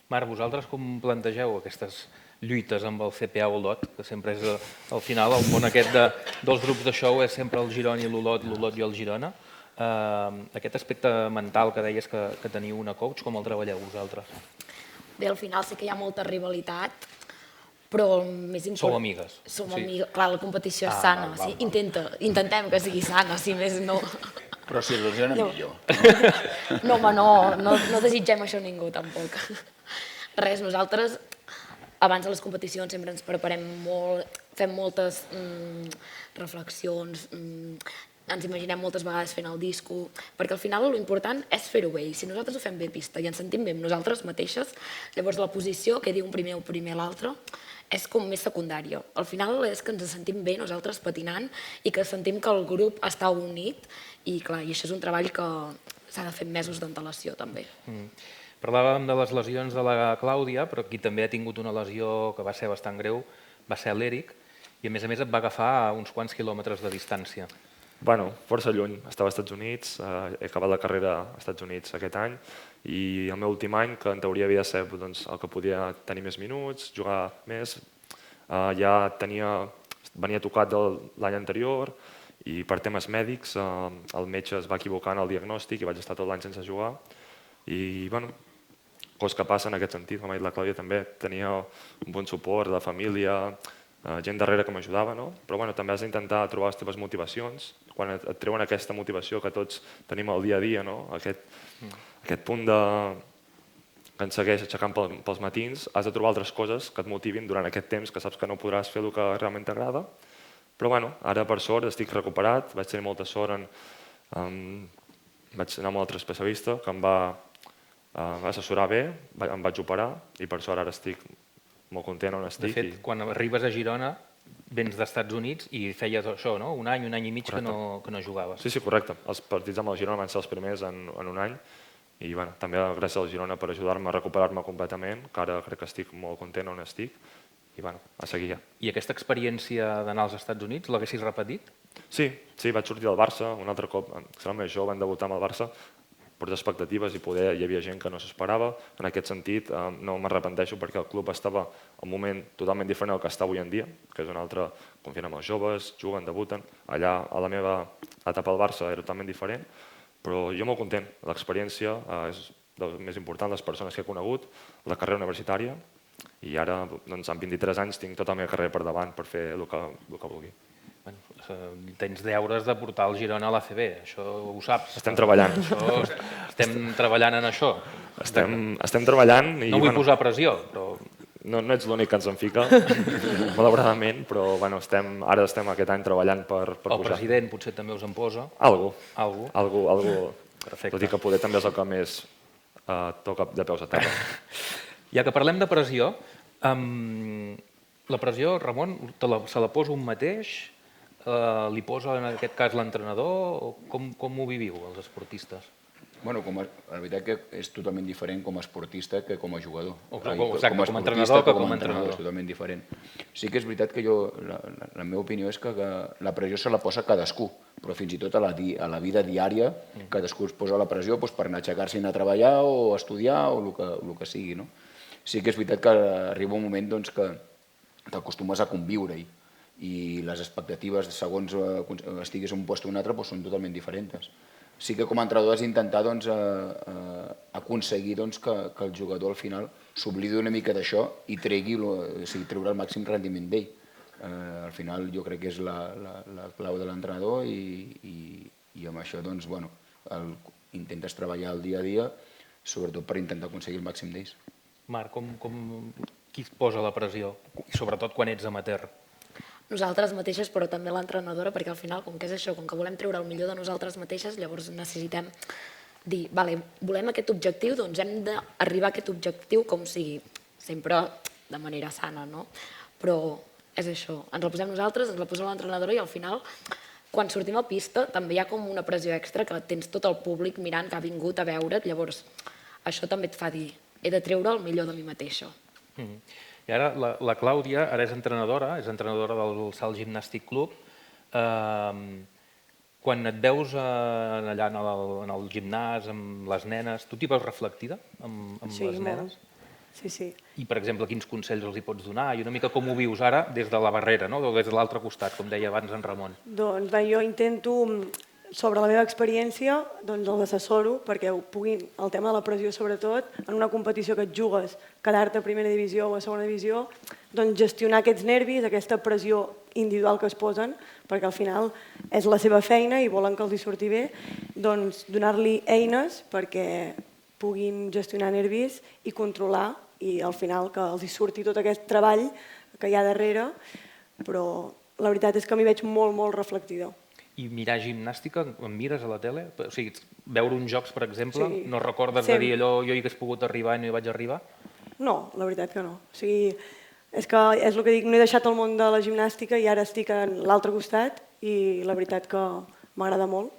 Mar, vosaltres com plantegeu aquestes lluites amb el CPA o el DOT, que sempre és, al final, el món aquest dels grups de show és sempre el Girona i l'Olot i el Girona. Aquest aspecte mental que deies que teniu una coach, com el treballeu vosaltres? Bé, al final sí que hi ha molta rivalitat, però el més important... Sou amigues? Som amigues. Clar, la competició és sana. Intentem que sigui sana, si més no. Però si il·lusiona millor. No, home, no desitgem això a ningú, tampoc. Res, nosaltres, abans de les competicions, sempre ens preparem molt, fem moltes reflexions, ens imaginem moltes vegades fent el disco, perquè al final l'important és fer-ho bé, i si nosaltres ho fem bé a pista i ens sentim bé amb nosaltres mateixes, llavors la posició que diu un primer o primer l'altre és com més secundària. Al final és que ens sentim bé nosaltres patinant i que sentim que el grup està unit i clar, i això és un treball que s'ha de fer mesos d'antelació també. Parlàvem de les lesions de la Clàudia, però qui també ha tingut una lesió que va ser bastant greu va ser l'Eric i a més et va agafar a uns quants quilòmetres de distància. Bueno, força lluny. Estava als Estats Units, he acabat la carrera als Estats Units aquest any i el meu últim any, que en teoria havia de ser el que podia tenir més minuts, jugar més, ja venia tocat l'any anterior i per temes mèdics el metge es va equivocar en el diagnòstic i vaig estar tot l'any sense jugar i, bueno, coses que passen en aquest sentit, com ha dit la Clàudia també, tenia un bon suport de família, gent darrere que m'ajudava, no? Però bueno, també has d'intentar trobar les teves motivacions, quan et treuen aquesta motivació que tots tenim al dia a dia, no? Aquest punt que ens segueix aixecant pels matins, has de trobar altres coses que et motivin durant aquest temps que saps que no podràs fer el que realment t'agrada Però bueno, ara per sort estic recuperat, vaig tenir molta sort, vaig anar amb un altre especialista que em va assessorar bé, em vaig operar i per sort ara estic molt content on estic. De fet, quan arribes a Girona, vens d'Estats Units i feies això, no? Un any i mig que no jugaves. Sí, correcte. Els partits amb el Girona van ser els primers en un any i també gràcies al Girona per ajudar-me a recuperar-me completament, que ara crec que estic molt content on estic i a seguir ja. I aquesta experiència d'anar als Estats Units l'haguessis repetit? Sí, vaig sortir del Barça, un altre cop, serà més jove, vam debutar amb el Barça, per expectatives i poder hi havia gent que no s'esperava. En aquest sentit, no m'arrepenteixo perquè el club estava en un moment totalment diferent del que està avui en dia, que és un altre, confien amb els joves, juguen, debuten. Allà, a la meva etapa al Barça, era totalment diferent, però jo molt content. L'experiència és del més important, les persones que he conegut, la carrera universitària, i ara, amb 23 anys, tinc tota la meva carrera per davant per fer el que vulgui. Tens deures de portar el Girona a l'ACB, això ho saps. Estem treballant. Estem treballant en això. Estem treballant. No vull posar pressió, però... No ets l'únic que ens en fica, malauradament, però ara estem aquest any treballant per pujar. El president potser també us en posa. Algú. Perfecte. Tot i que poder també és el que més toca de peus a terra. Ja que parlem de pressió, la pressió, Ramon, se la posa un mateix? Li posa en aquest cas l'entrenador? Com ho viviu, els esportistes? Bueno, la veritat que és totalment diferent com a esportista que com a jugador. Exacte, com a entrenador que com a entrenador. És totalment diferent. Sí que és veritat que la meva opinió és que la pressió se la posa cadascú, però fins i tot a la vida diària cadascú es posa la pressió per anar a aixecar-se i anar a treballar o estudiar o el que sigui. Sí que és veritat que arriba un moment que t'acostumes a conviure-hi i les expectatives segons estiguis en un lloc o un altre són totalment diferents. Sí que com a entrenador has d'intentar aconseguir que el jugador al final s'oblidi una mica d'això i treure el màxim rendiment d'ell. Al final jo crec que és la clau de l'entrenador i amb això intentes treballar el dia a dia, sobretot per intentar aconseguir el màxim d'ells. Marc, qui es posa la pressió? I sobretot quan ets amateur? Nosaltres mateixes, però també l'entrenadora, perquè al final, com que és això, com que volem treure el millor de nosaltres mateixes, llavors necessitem dir, volem aquest objectiu, doncs hem d'arribar a aquest objectiu com sigui, sempre de manera sana, no? Però és això, ens la posem nosaltres, ens la posa l'entrenadora i al final, quan sortim a pista, també hi ha com una pressió extra que tens tot el públic mirant que ha vingut a veure't, llavors això també et fa dir, he de treure el millor de mi mateixa. I ara la Clàudia ara és entrenadora del Salt Gimnàstic Club. Quan et veus allà en el gimnàs amb les nenes, tu t'hi veus reflectida amb les nenes? Sí. I, per exemple, quins consells els hi pots donar? I una mica com ho vius ara des de la barrera, o des de l'altre costat, com deia abans en Ramon? Doncs jo intento, sobre la meva experiència, els assessoro perquè el tema de la pressió, sobretot, en una competició que et jugues, quedar-te a primera divisió o a segona divisió, doncs gestionar aquests nervis, aquesta pressió individual que es posen, perquè al final és la seva feina i volen que els hi surti bé, doncs donar-li eines perquè puguin gestionar nervis i controlar i al final que els hi surti tot aquest treball que hi ha darrere, però la veritat és que m'hi veig molt, molt reflectida. I mirar gimnàstica, em mires a la tele? O sigui, veure uns jocs, per exemple, no recordes de dir allò, jo hi hagués pogut arribar i no hi vaig arribar? No, la veritat que no. O sigui, és que és el que dic, no he deixat el món de la gimnàstica i ara estic a l'altre costat i la veritat que m'agrada molt.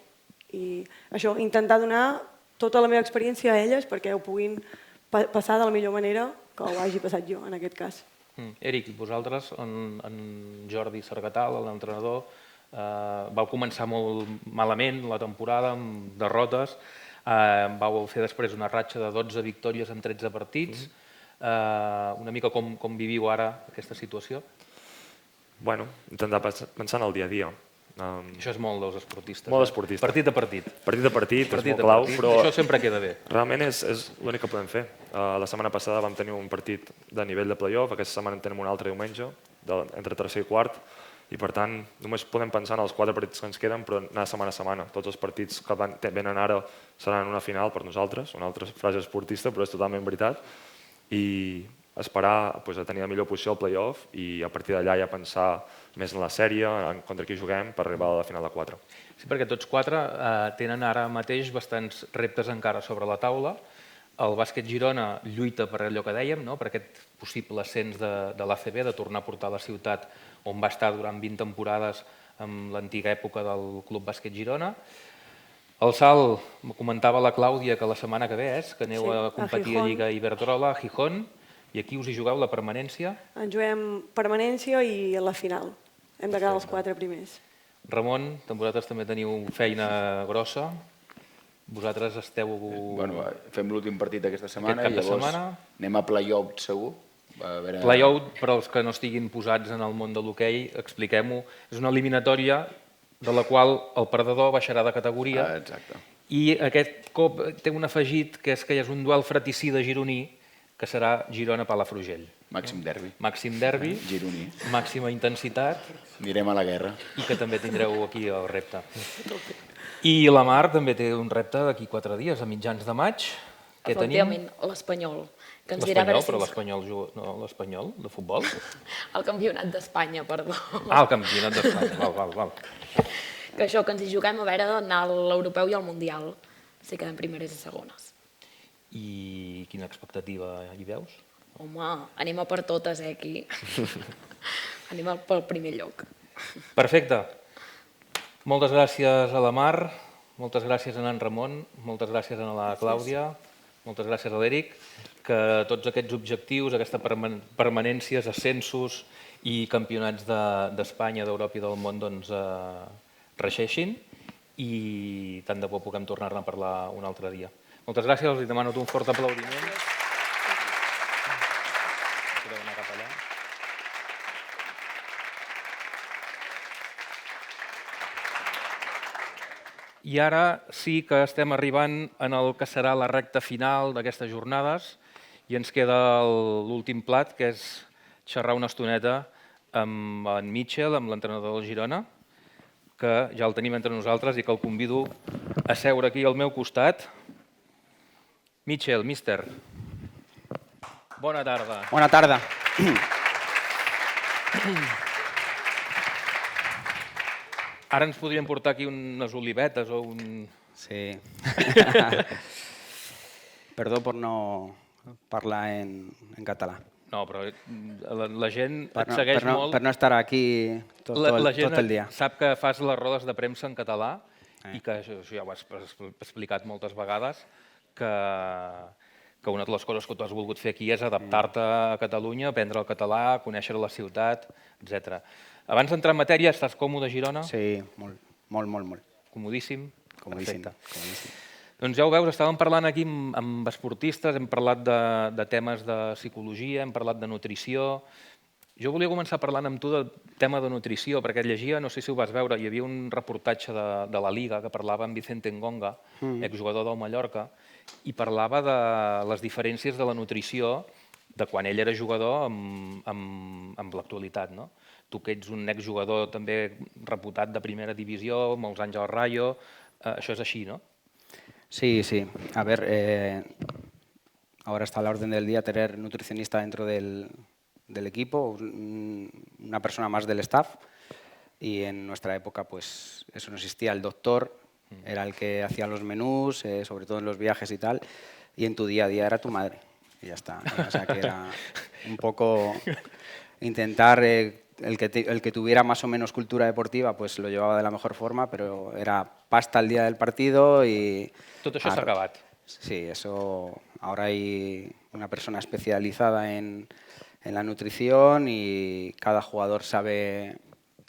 I això, intentar donar tota la meva experiència a elles perquè ho puguin passar de la millor manera que ho hagi passat jo, en aquest cas. Eric, vosaltres, en Jordi Sargatal, l'entrenador, vau començar molt malament la temporada, amb derrotes, vau fer després una ratxa de 12 victòries en 13 partits. Una mica com viviu ara aquesta situació? Bueno, intentar pensar en el dia a dia. Això és molt dels esportistes. Molt esportista. Partit a partit. Partit a partit, és molt clau, però... Això sempre queda bé. Realment és l'únic que podem fer. La setmana passada vam tenir un partit de nivell de playoff, aquesta setmana en tenim un altre diumenge, entre tercer i quart, i per tant només podem pensar en els 4 partits que ens queden, però anar setmana a setmana. Tots els partits que venen ara seran una final per nosaltres, una altra frase esportista, però és totalment veritat. I esperar a tenir la millor posició al play-off i a partir d'allà ja pensar més en la sèrie, en contra qui juguem, per arribar a la final de 4. Sí, perquè tots quatre tenen ara mateix bastants reptes encara sobre la taula. El bàsquet Girona lluita per allò que dèiem, per aquest possible ascens de l'ACB, de tornar a portar la ciutat on va estar durant 20 temporades amb l'antiga època del Club Bàsquet Girona. El salt, me comentava la Clàudia que la setmana que ve que aneu a competir a Lliga Iberdrola, a Gijón, i aquí us hi jugueu la permanència? Ens juguem permanència i a la final. Hem de quedar els 4 primers. Ramon, vosaltres també teniu feina grossa. Vosaltres esteu... Fem l'últim partit aquesta setmana i llavors anem a play-out segur. Play-out, per als que no estiguin posats en el món de l'hoquei, expliquem-ho, és una eliminatòria de la qual el perdedor baixarà de categoria i aquest cop té un afegit que és que hi ha un duel fratricida gironí que serà Girona-Palafrugell. Màxim derbi. Màxim derbi, gironí. Màxima intensitat. Anirem a la guerra. I que també tindreu aquí el repte. I la Mar també té un repte d'aquí 4 dies, a mitjans de maig. Què tenim? Efectivament, l'Espanyol. L'Espanyol, però l'Espanyol de futbol? El Campionat d'Espanya, perdó. El Campionat d'Espanya, val. Que això, que ens hi juguem a veure anar a l'Europeu i al Mundial. Si quedem primeres i segones. I quina expectativa hi veus? Home, anem a per totes, aquí. Anem pel primer lloc. Perfecte. Moltes gràcies a la Mar, moltes gràcies a en Ramon, moltes gràcies a la Clàudia, moltes gràcies a l'Eric, que tots aquests objectius, aquestes permanències, ascensos i campionats d'Espanya, d'Europa i del món reixeixin i tant de bo puguem tornar-ne a parlar un altre dia. Moltes gràcies, els demano un fort aplaudiment. I ara sí que estem arribant en el que serà la recta final d'aquestes jornades i ens queda l'últim plat, que és xerrar una estoneta amb en Mitchell, amb l'entrenador del Girona, que ja el tenim entre nosaltres i que el convido a seure aquí al meu costat. Mitchell, míster, bona tarda. Bona tarda. Ara ens podríem portar aquí unes olivetes o un... Sí. Perdó per no parlar en català. No, però la gent et segueix molt... Per no estar aquí tot el dia. La gent sap que fas les rodes de premsa en català i que això ja ho has explicat moltes vegades, que una de les coses que tu has volgut fer aquí és adaptar-te a Catalunya, aprendre el català, conèixer la ciutat, etc. Abans d'entrar en matèria, estàs còmode a Girona? Sí, molt. Comodíssim? Comodíssim. Doncs ja ho veus, estàvem parlant aquí amb esportistes, hem parlat de temes de psicologia, hem parlat de nutrició. Jo volia començar parlant amb tu del tema de nutrició, perquè llegia, no sé si ho vas veure, hi havia un reportatge de la Liga que parlava amb Vicente Ngonga, exjugador del Mallorca, i parlava de les diferències de la nutrició de quan ell era jugador amb l'actualitat. Tu que ets un exjugador també reputat de primera divisió, molts anys al Rayo, això és així, no? Sí. A ver, ahora está a la orden del día tener nutricionista dentro del equipo, una persona más del staff, y en nuestra época pues eso no existía. El doctor era el que hacía los menús, sobre todo en los viajes y tal, y en tu día a día era tu madre, y ya está. O sea que era un poco intentar... El que tuviera más o menos cultura deportiva pues lo llevaba de la mejor forma, pero era pasta el día del partido y... Tot això s'ha acabat. Sí, eso... Ahora hay una persona especializada en la nutrición y cada jugador sabe,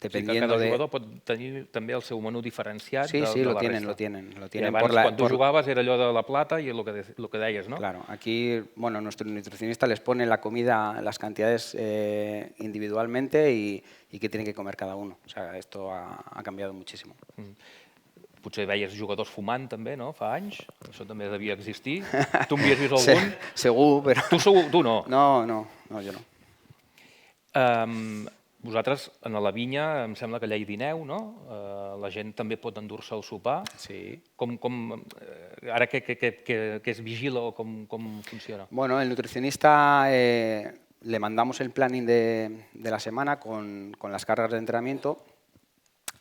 dependiendo de... Cada jugador pot tenir també el seu menú diferenciat de la resta. Sí, lo tienen. I abans, quan tu jugaves, era allò de la plata i el que deies, ¿no? Claro, aquí, bueno, nuestro nutricionista les pone la comida, las cantidades individualmente y qué tiene que comer cada uno. O sea, esto ha cambiado muchísimo. Potser veies jugadors fumant també, no? Fa anys. Això també devia existir. Tu en havies vist algun? Segur, però... Tu no? No, jo no. Vosaltres, a la vinya, em sembla que allà hi dineu, no? La gent també pot endur-se al sopar. Sí. Ara què es vigila o com funciona? Bueno, el nutricionista le mandamos el planning de la semana con las cargas de entrenamiento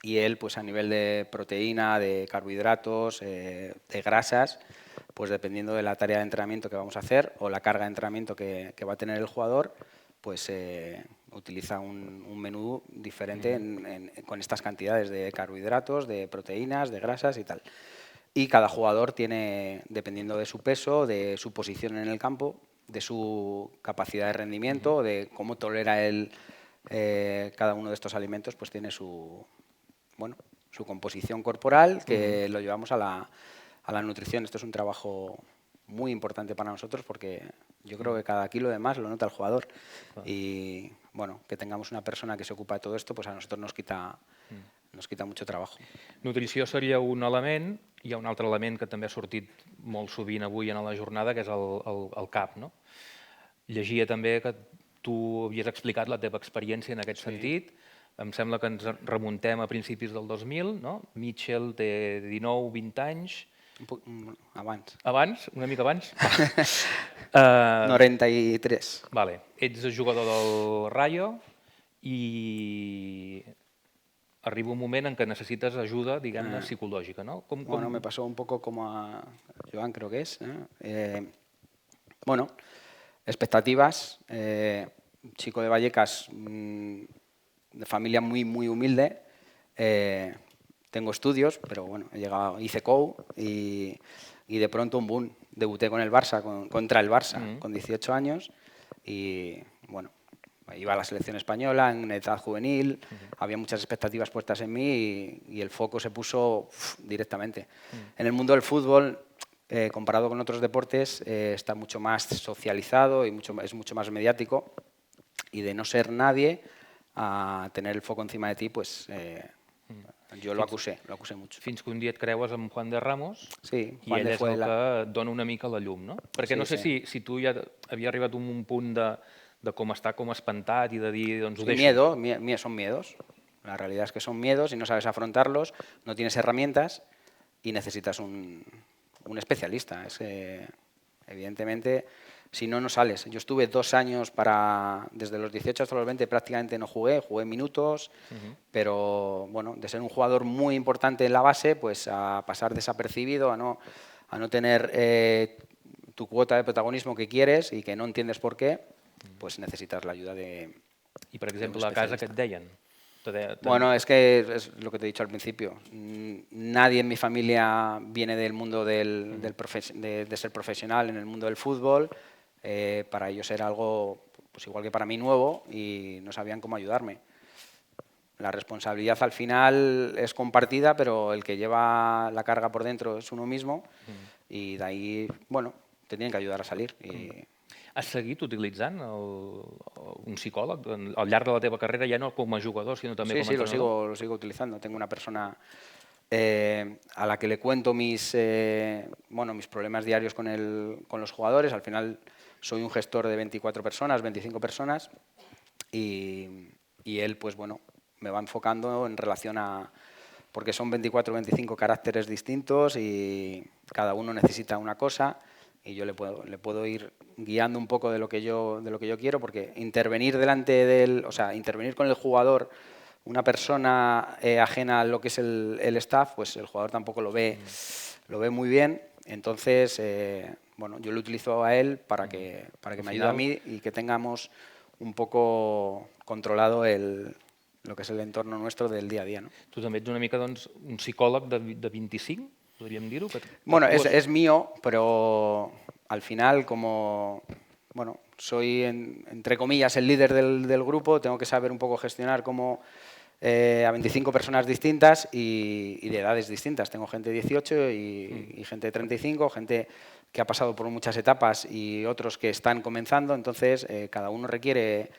y él, pues a nivel de proteína, de carbohidratos, de grasas, pues dependiendo de la tarea de entrenamiento que vamos a hacer o la carga de entrenamiento que va a tener el jugador, pues utiliza un menú diferente con estas cantidades de carbohidratos, de proteínas, de grasas y tal. Y cada jugador tiene, dependiendo de su peso, de su posición en el campo, de su capacidad de rendimiento, de cómo tolera él cada uno de estos alimentos, pues tiene su composición corporal, que lo llevamos a la nutrición. Esto es un trabajo muy importante para nosotros porque yo creo que cada kilo de más lo nota el jugador. Y bueno, que tengamos una persona que se ocupa de todo esto, pues a nosotros nos quita mucho trabajo. Nutrició seria un element, hi ha un altre element que també ha sortit molt sovint avui en la jornada, que és el CAP. No? Llegia també que tu havies explicat la teva experiència en aquest sentit. Em sembla que ens remuntem a principis del 2000, no? Mitchell té 19-20 anys. Abans. Abans? Una mica abans? 93. Vale. Ets jugador del Rayo i arriba un moment en què necessites ajuda, diguem-ne, psicològica, no? Bueno, me pasó un poco como a Joan, creo que es. Bueno, expectativas. Chico de Vallecas, de familia muy, muy humilde. Tengo estudios, pero bueno, hice COU y de pronto un boom. Debuté con el Barça, contra el Barça, con 18 años y bueno, iba a la selección española en edad juvenil, había muchas expectativas puestas en mí y el foco se puso directamente. En el mundo del fútbol, comparado con otros deportes, está mucho más socializado y es mucho más mediático y de no ser nadie a tener el foco encima de ti, pues jo lo acusé mucho. Fins que un dia et creues amb Juan de Ramos sí, i ell és el que et dona una mica la llum, no? Perquè no sé si tu ja havia arribat a un punt de com estar com espantat i de dir, doncs ho deixo. Son miedos. La realidad es que son miedos y no sabes afrontarlos, no tienes herramientas y necesitas un especialista. Evidentemente, si no, no sales. Yo estuve 2 años desde los 18 hasta los 20 prácticamente no jugué minutos, pero bueno, de ser un jugador muy importante en la base, pues a pasar desapercibido, a no tener tu cuota de protagonismo que quieres y que no entiendes por qué, pues necesitas la ayuda de I, per exemple, a casa què et deien? Bueno, es que es lo que te he dicho al principio. Nadie en mi familia viene del mundo de ser profesional en el mundo del fútbol. Para ellos era algo, pues igual que para mí, nuevo y no sabían cómo ayudarme. La responsabilidad al final es compartida, pero el que lleva la carga por dentro es uno mismo y de ahí, bueno, te tienen que ayudar a salir. Has seguit utilitzant un psicòleg al llarg de la teva carrera, ja no com a jugador, sinó també com a entrenador? Sí, lo sigo utilizando. Tengo una persona a la que le cuento mis problemas diarios con los jugadores. Al final soy un gestor de 24 personas, 25 personas y él, pues bueno, me va enfocando en relación porque son 24 o 25 caracteres distintos y cada uno necesita una cosa y yo le puedo ir guiando un poco de lo que yo quiero, porque intervenir intervenir con el jugador, una persona ajena a lo que es el staff, pues el jugador tampoco lo ve muy bien. Entonces, bueno, yo lo utilizo a él para que me ayude a mí y que tengamos un poco controlado lo que es el entorno nuestro del día a día, ¿no? Tu també ets una mica un psicòleg de 25, podríem dir-ho? Bueno, es mío, pero al final, como soy, entre comillas, el líder del grupo, tengo que saber un poco gestionar a 25 personas distintas y de edades distintas. Tengo gente de 18 y gente de 35, gente que ha pasado por muchas etapas y otros que están comenzando. Entonces, cada uno requiere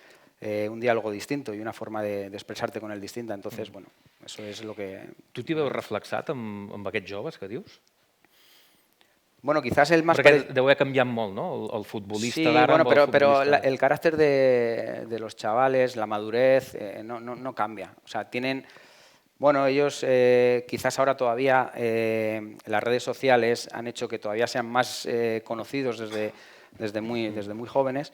un diálogo distinto y una forma de expresarte con él distinta. Entonces, bueno, eso es lo que... Tu t'hi veus reflexat amb aquests joves que dius? Bueno, quizás el más... Perquè deu haver canviat molt, no? El futbolista sí, d'ara bueno, amb el pero futbolista... el carácter de los chavales, la madurez, no cambia. O sea, tienen Bueno, ellos quizás ahora todavía las redes sociales han hecho que todavía sean más conocidos desde muy jóvenes,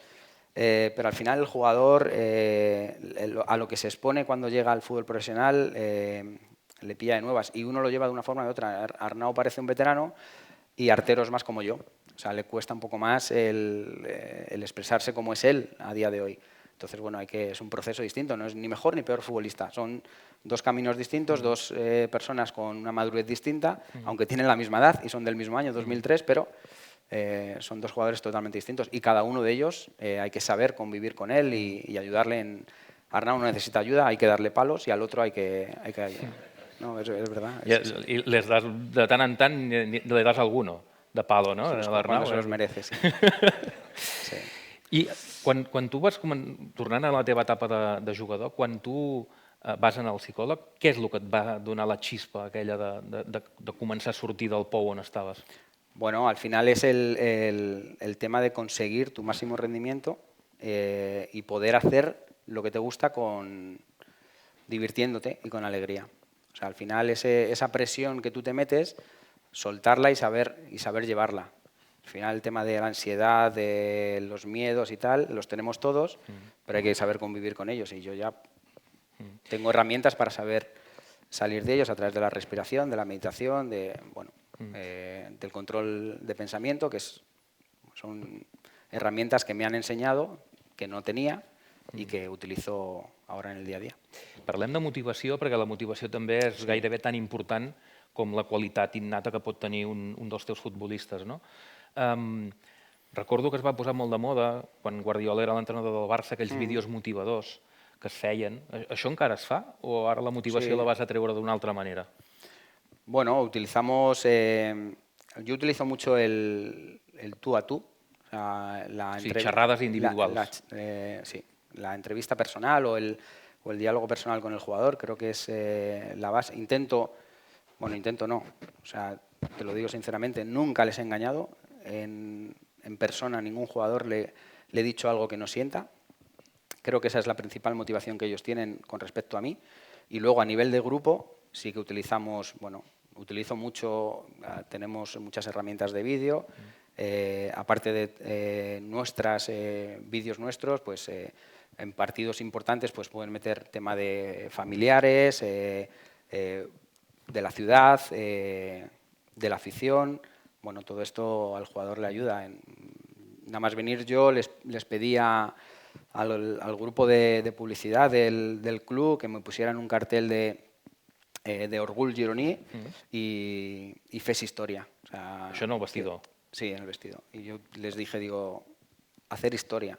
pero al final el jugador a lo que se expone cuando llega al fútbol profesional le pilla de nuevas y uno lo lleva de una forma o de otra. Arnau parece un veterano y Artero es más como yo. O sea, le cuesta un poco más el expresarse como es él a día de hoy. Entonces, bueno, es un proceso distinto, no es ni mejor ni peor futbolista. Son dos caminos distintos, dos personas con una madurez distinta, aunque tienen la misma edad y son del mismo año, 2003, pero son dos jugadores totalmente distintos. Y cada uno de ellos hay que saber convivir con él y ayudarle. Arnau no necesita ayuda, hay que darle palos y al otro hay que no, es verdad. I les das, de tant en tant, le das alguno de palo, no? Cuando se los merece, sí. Sí. I quan tu vas, tornant a la teva etapa de jugador, quan tu vas anar al psicòleg, què és el que et va donar la xispa aquella de començar a sortir del pou on estaves? Bueno, al final es el tema de conseguir tu máximo rendimiento y poder hacer lo que te gusta divirtiéndote y con alegría. O sea, al final esa presión que tú te metes, soltarla y saber llevarla. Al final el tema de la ansiedad, de los miedos y tal, los tenemos todos, pero hay que saber convivir con ellos. Y yo ya tengo herramientas para saber salir de ellos a través de la respiración, de la meditación, del control de pensamiento, que son herramientas que me han enseñado, que no tenía i que utilitzo ara en el dia a dia. Parlem de motivació, perquè la motivació també és gairebé tan important com la qualitat innata que pot tenir un dels teus futbolistes, no? Recordo que es va posar molt de moda, quan Guardiola era l'entrenador del Barça, aquells vídeos motivadors que es feien. Això encara es fa? O ara la motivació la vas a treure d'una altra manera? Bueno, yo utilizo mucho el tú a tú. O sea, charradas individuales. Sí, la entrevista personal o el diálogo personal con el jugador, creo que es la base. Intento no, o sea, te lo digo sinceramente, nunca les he engañado. En persona a ningún jugador le he dicho algo que no sienta. Creo que esa es la principal motivación que ellos tienen con respecto a mí. Y luego a nivel de grupo sí que utilizo mucho, tenemos muchas herramientas de vídeo, aparte de vídeos nuestros, pues en partidos importantes pues pueden meter tema de familiares, de la ciudad, de la afición. Bueno, todo esto al jugador le ayuda. Nada más venir yo les pedía al grupo de publicidad del club que me pusieran un cartel de Orgull gironí y Fes Historia. O sea, això en el vestidor. Sí, en el vestidor. Y yo les dije, hacer historia.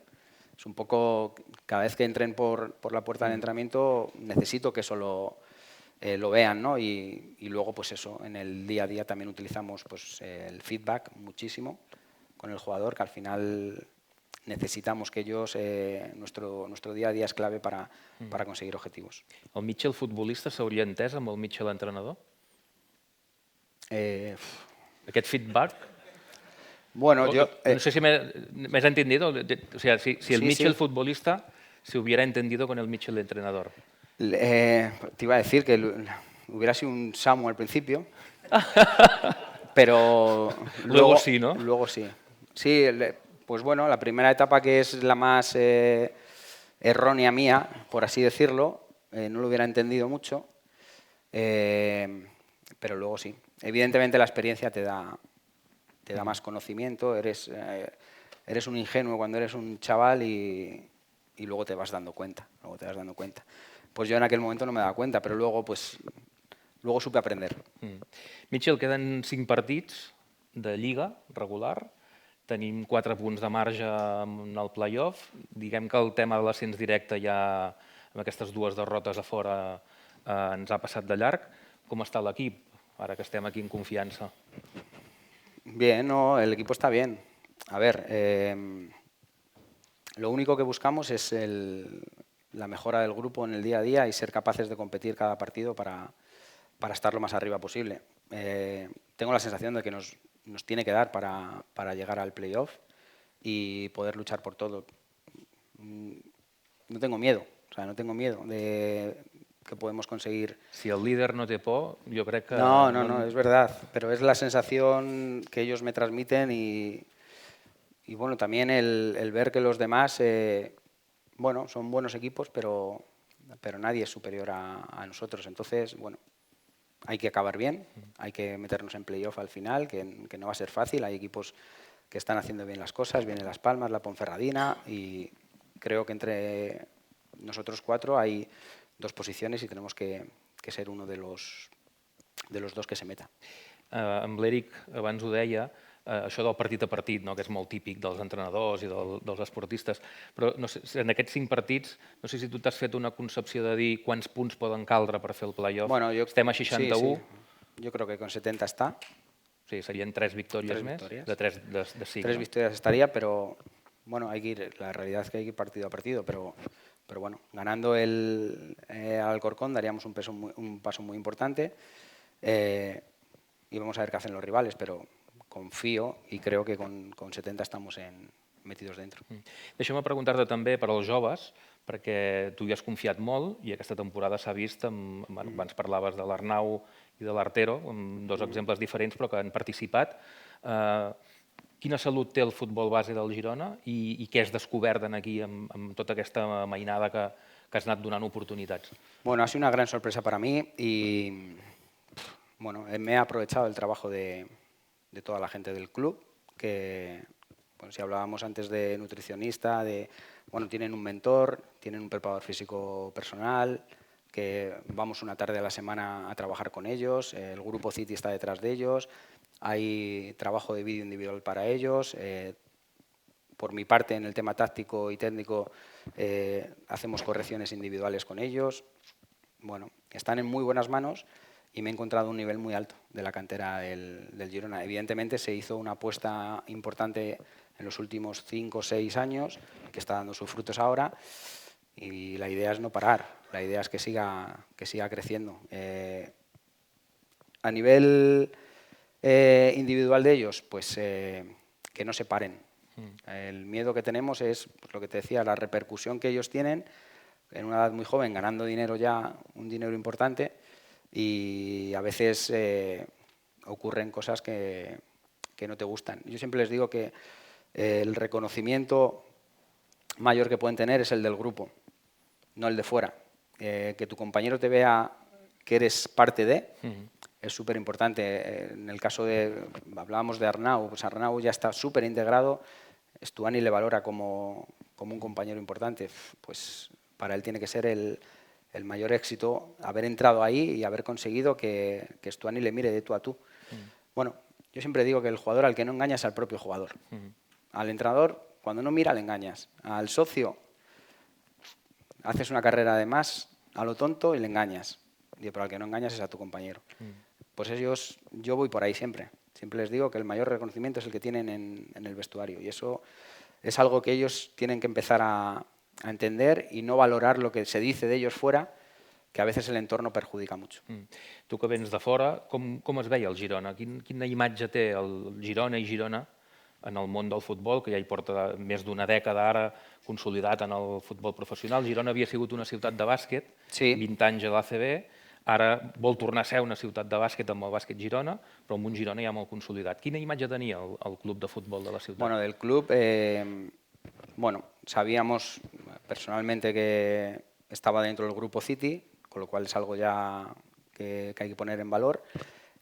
Es un poco, cada vez que entren por la puerta del entrenamiento, necesito que eso lo vean, ¿no? Y luego, pues eso, en el día a día también utilizamos pues, el feedback muchísimo con el jugador, que al final necesitamos que ellos, nuestro día a día es clave para conseguir objetivos. El Mitchell futbolista s'hauria entès amb el Mitchell entrenador? Aquest feedback? Bueno, no sé si me has entendido. O sea, si el Mitchell futbolista se hubiera entendido con el Mitchell entrenador. Te iba a decir que hubiera sido un Samu al principio, pero luego sí, ¿no? Luego sí. Sí, pues bueno, la primera etapa, que es la más errónea mía, por así decirlo, no lo hubiera entendido mucho, pero luego sí. Evidentemente la experiencia te da más conocimiento, eres un ingenuo cuando eres un chaval y luego te vas dando cuenta. Pues yo en aquel momento no me daba cuenta, pero luego supe aprender. Mitchell, queden 5 partits de Lliga regular, tenim 4 punts de marge en el play-off. Diguem que el tema de l'ascens directe ja, amb aquestes 2 derrotes a fora, ens ha passat de llarg. Com està l'equip, ara que estem aquí en confiança? Bien, no, el equipo está bien. A ver, lo único que buscamos es la mejora del grupo en el día a día y ser capaces de competir cada partido para estar lo más arriba posible. Tengo la sensación de que nos tiene que dar para llegar al playoff y poder luchar por todo. No tengo miedo, o sea, no tengo miedo que podemos conseguir. Si el líder no té por, yo creo que... No, es verdad, pero es la sensación que ellos me transmiten y bueno, también el ver que los demás, bueno, son buenos equipos, pero nadie es superior a nosotros. Entonces, bueno, hay que acabar bien, hay que meternos en playoff al final, que no va a ser fácil. Hay equipos que están haciendo bien las cosas, viene Las Palmas, la Ponferradina, y creo que entre nosotros 4 hay 2 posiciones y tenemos que ser uno de los 2 que se meta. Amb l'Eric abans ho deia, això del partit a partit, no? Que és molt típic dels entrenadors i dels esportistes, però no sé, en aquests 5 partits, no sé si tu t'has fet una concepció de dir quants punts poden caldre per fer el play-off. Bueno, estem a 61. Sí. Yo creo que con 70 está. Sí, serien 3 victòries més, de 5. 3 victorias estaría, pero bueno, hay que ir, la realidad es que hay que ir partido a partido, pero bueno, ganando al Alcorcón daríamos un paso muy importante y vamos a ver qué hacen los rivales, pero confío y creo que con 70 estamos metidos dentro. Deixa'm preguntar-te també per als joves, perquè tu hi has confiat molt i aquesta temporada s'ha vist, abans parlaves de l'Arnau i de l'Artero, amb 2 exemples diferents però que han participat. Quina salut té el futbol base del Girona i què has descobert aquí amb tota aquesta mainada que has anat donant oportunitats? Bueno, ha sido una gran sorpresa para mí y bueno, me he aprovechado del trabajo de toda la gente del club, que bueno, si hablábamos antes de nutricionista, bueno, tienen un mentor, tienen un preparador físico personal, que vamos una tarde a la semana a trabajar con ellos, el grupo City está detrás de ellos, hay trabajo de vídeo individual para ellos. Por mi parte, en el tema táctico y técnico, hacemos correcciones individuales con ellos. Bueno, están en muy buenas manos y me he encontrado un nivel muy alto de la cantera del Girona. Evidentemente se hizo una apuesta importante en los últimos 5 o 6 años, que está dando sus frutos ahora, y la idea es no parar, la idea es que siga creciendo. A nivel individual de ellos, pues que no se paren. El miedo que tenemos es, pues, lo que te decía, la repercusión que ellos tienen en una edad muy joven, ganando dinero ya, un dinero importante, y a veces ocurren cosas que no te gustan. Yo siempre les digo que el reconocimiento mayor que pueden tener es el del grupo, no el de fuera. Que tu compañero te vea que eres parte de, es súper importante. En el caso hablábamos de Arnau, pues Arnau ya está súper integrado, Stuani le valora como un compañero importante, pues para él tiene que ser el mayor éxito haber entrado ahí y haber conseguido que Stuani le mire de tú a tú. Bueno, yo siempre digo que el jugador al que no engañas es al propio jugador. Al entrenador, cuando no mira, le engañas. Al socio, haces una carrera de más a lo tonto y le engañas. Pero al que no engañas es a tu compañero. Pues yo voy por ahí siempre. Siempre les digo que el mayor reconocimiento es el que tienen en el vestuario. Y eso es algo que ellos tienen que empezar a entender y no valorar lo que se dice de ellos fuera, que a veces el entorno perjudica mucho. Tu que vens de fora, com es veia el Girona? Quina imatge té el Girona i Girona en el món del futbol, que ja hi porta més d'una dècada ara consolidat en el futbol professional? Girona havia sigut una ciutat de bàsquet, 20 anys a l'ACB, ara vol tornar a ser una ciutat de bàsquet amb el bàsquet Girona, però amb un Girona ja molt consolidat. Quina imatge tenia el club de futbol de la ciutat? Bueno, del club, bueno, sabíamos personalmente que estaba dentro del grupo City, con lo cual es algo ya que hay que poner en valor,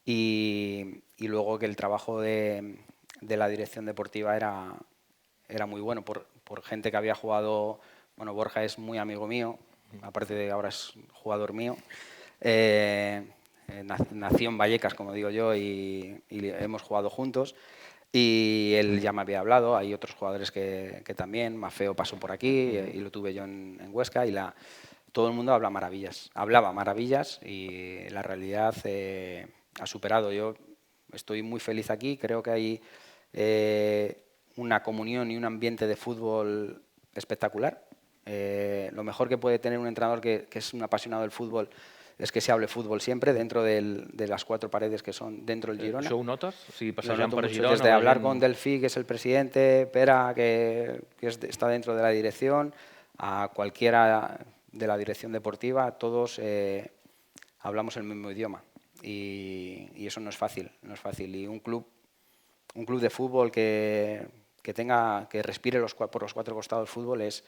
y luego que el trabajo de la dirección deportiva era muy bueno, por gente que había jugado. Bueno, Borja es muy amigo mío, aparte de ahora es jugador mío, nació en Vallecas, como digo yo, y hemos jugado juntos, y él ya me había hablado. Hay otros jugadores que también, Mafeo pasó por aquí y lo tuve yo en Huesca, y todo el mundo hablaba maravillas, y la realidad ha superado. Yo estoy muy feliz aquí, creo que hay una comunión y un ambiente de fútbol espectacular. Lo mejor que puede tener un entrenador que es un apasionado del fútbol es que se hable fútbol siempre dentro de las 4 paredes que son dentro del Girona. Això ho notes? O sigui, Lo noto mucho, desde hablar con Delphi, que es el presidente, Pera, que está dentro de la dirección, a cualquiera de la dirección deportiva, todos hablamos el mismo idioma y eso no es fácil, no es fácil. Y un club de fútbol que respire por los cuatro costados del fútbol es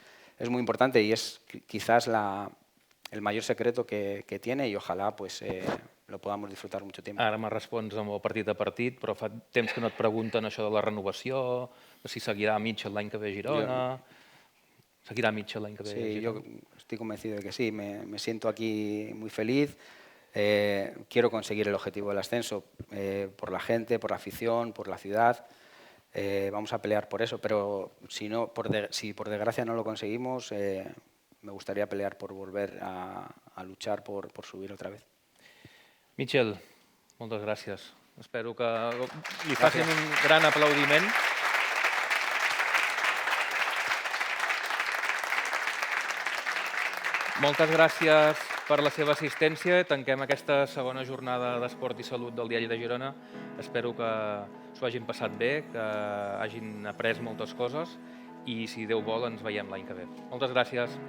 muy importante y es quizás el mayor secreto que tiene y ojalá pues lo podamos disfrutar mucho tiempo. Ara me respons amb el partit a partit, però fa temps que no et pregunten això de la renovació, de si seguirà Mitchell l'any que ve a Girona... ¿Seguirá Mitchell l'any que ve a Sí, Girona? yo estoy convencido de que sí, me siento aquí muy feliz. Quiero conseguir el objetivo del ascenso por la gente, por la afición, por la ciudad. Vamos a pelear por eso, pero si por desgracia no lo conseguimos, me gustaría pelear por volver a luchar por subir otra vez. Mitchell, moltes gràcies. Espero que li facin un gran aplaudiment. Moltes gràcies per la seva assistència. Tanquem aquesta segona jornada d'Esport i Salut del Diari de Girona. Espero que s'ho hagin passat bé, que hagin après moltes coses i, si Déu vol, ens veiem l'any que ve. Moltes gràcies.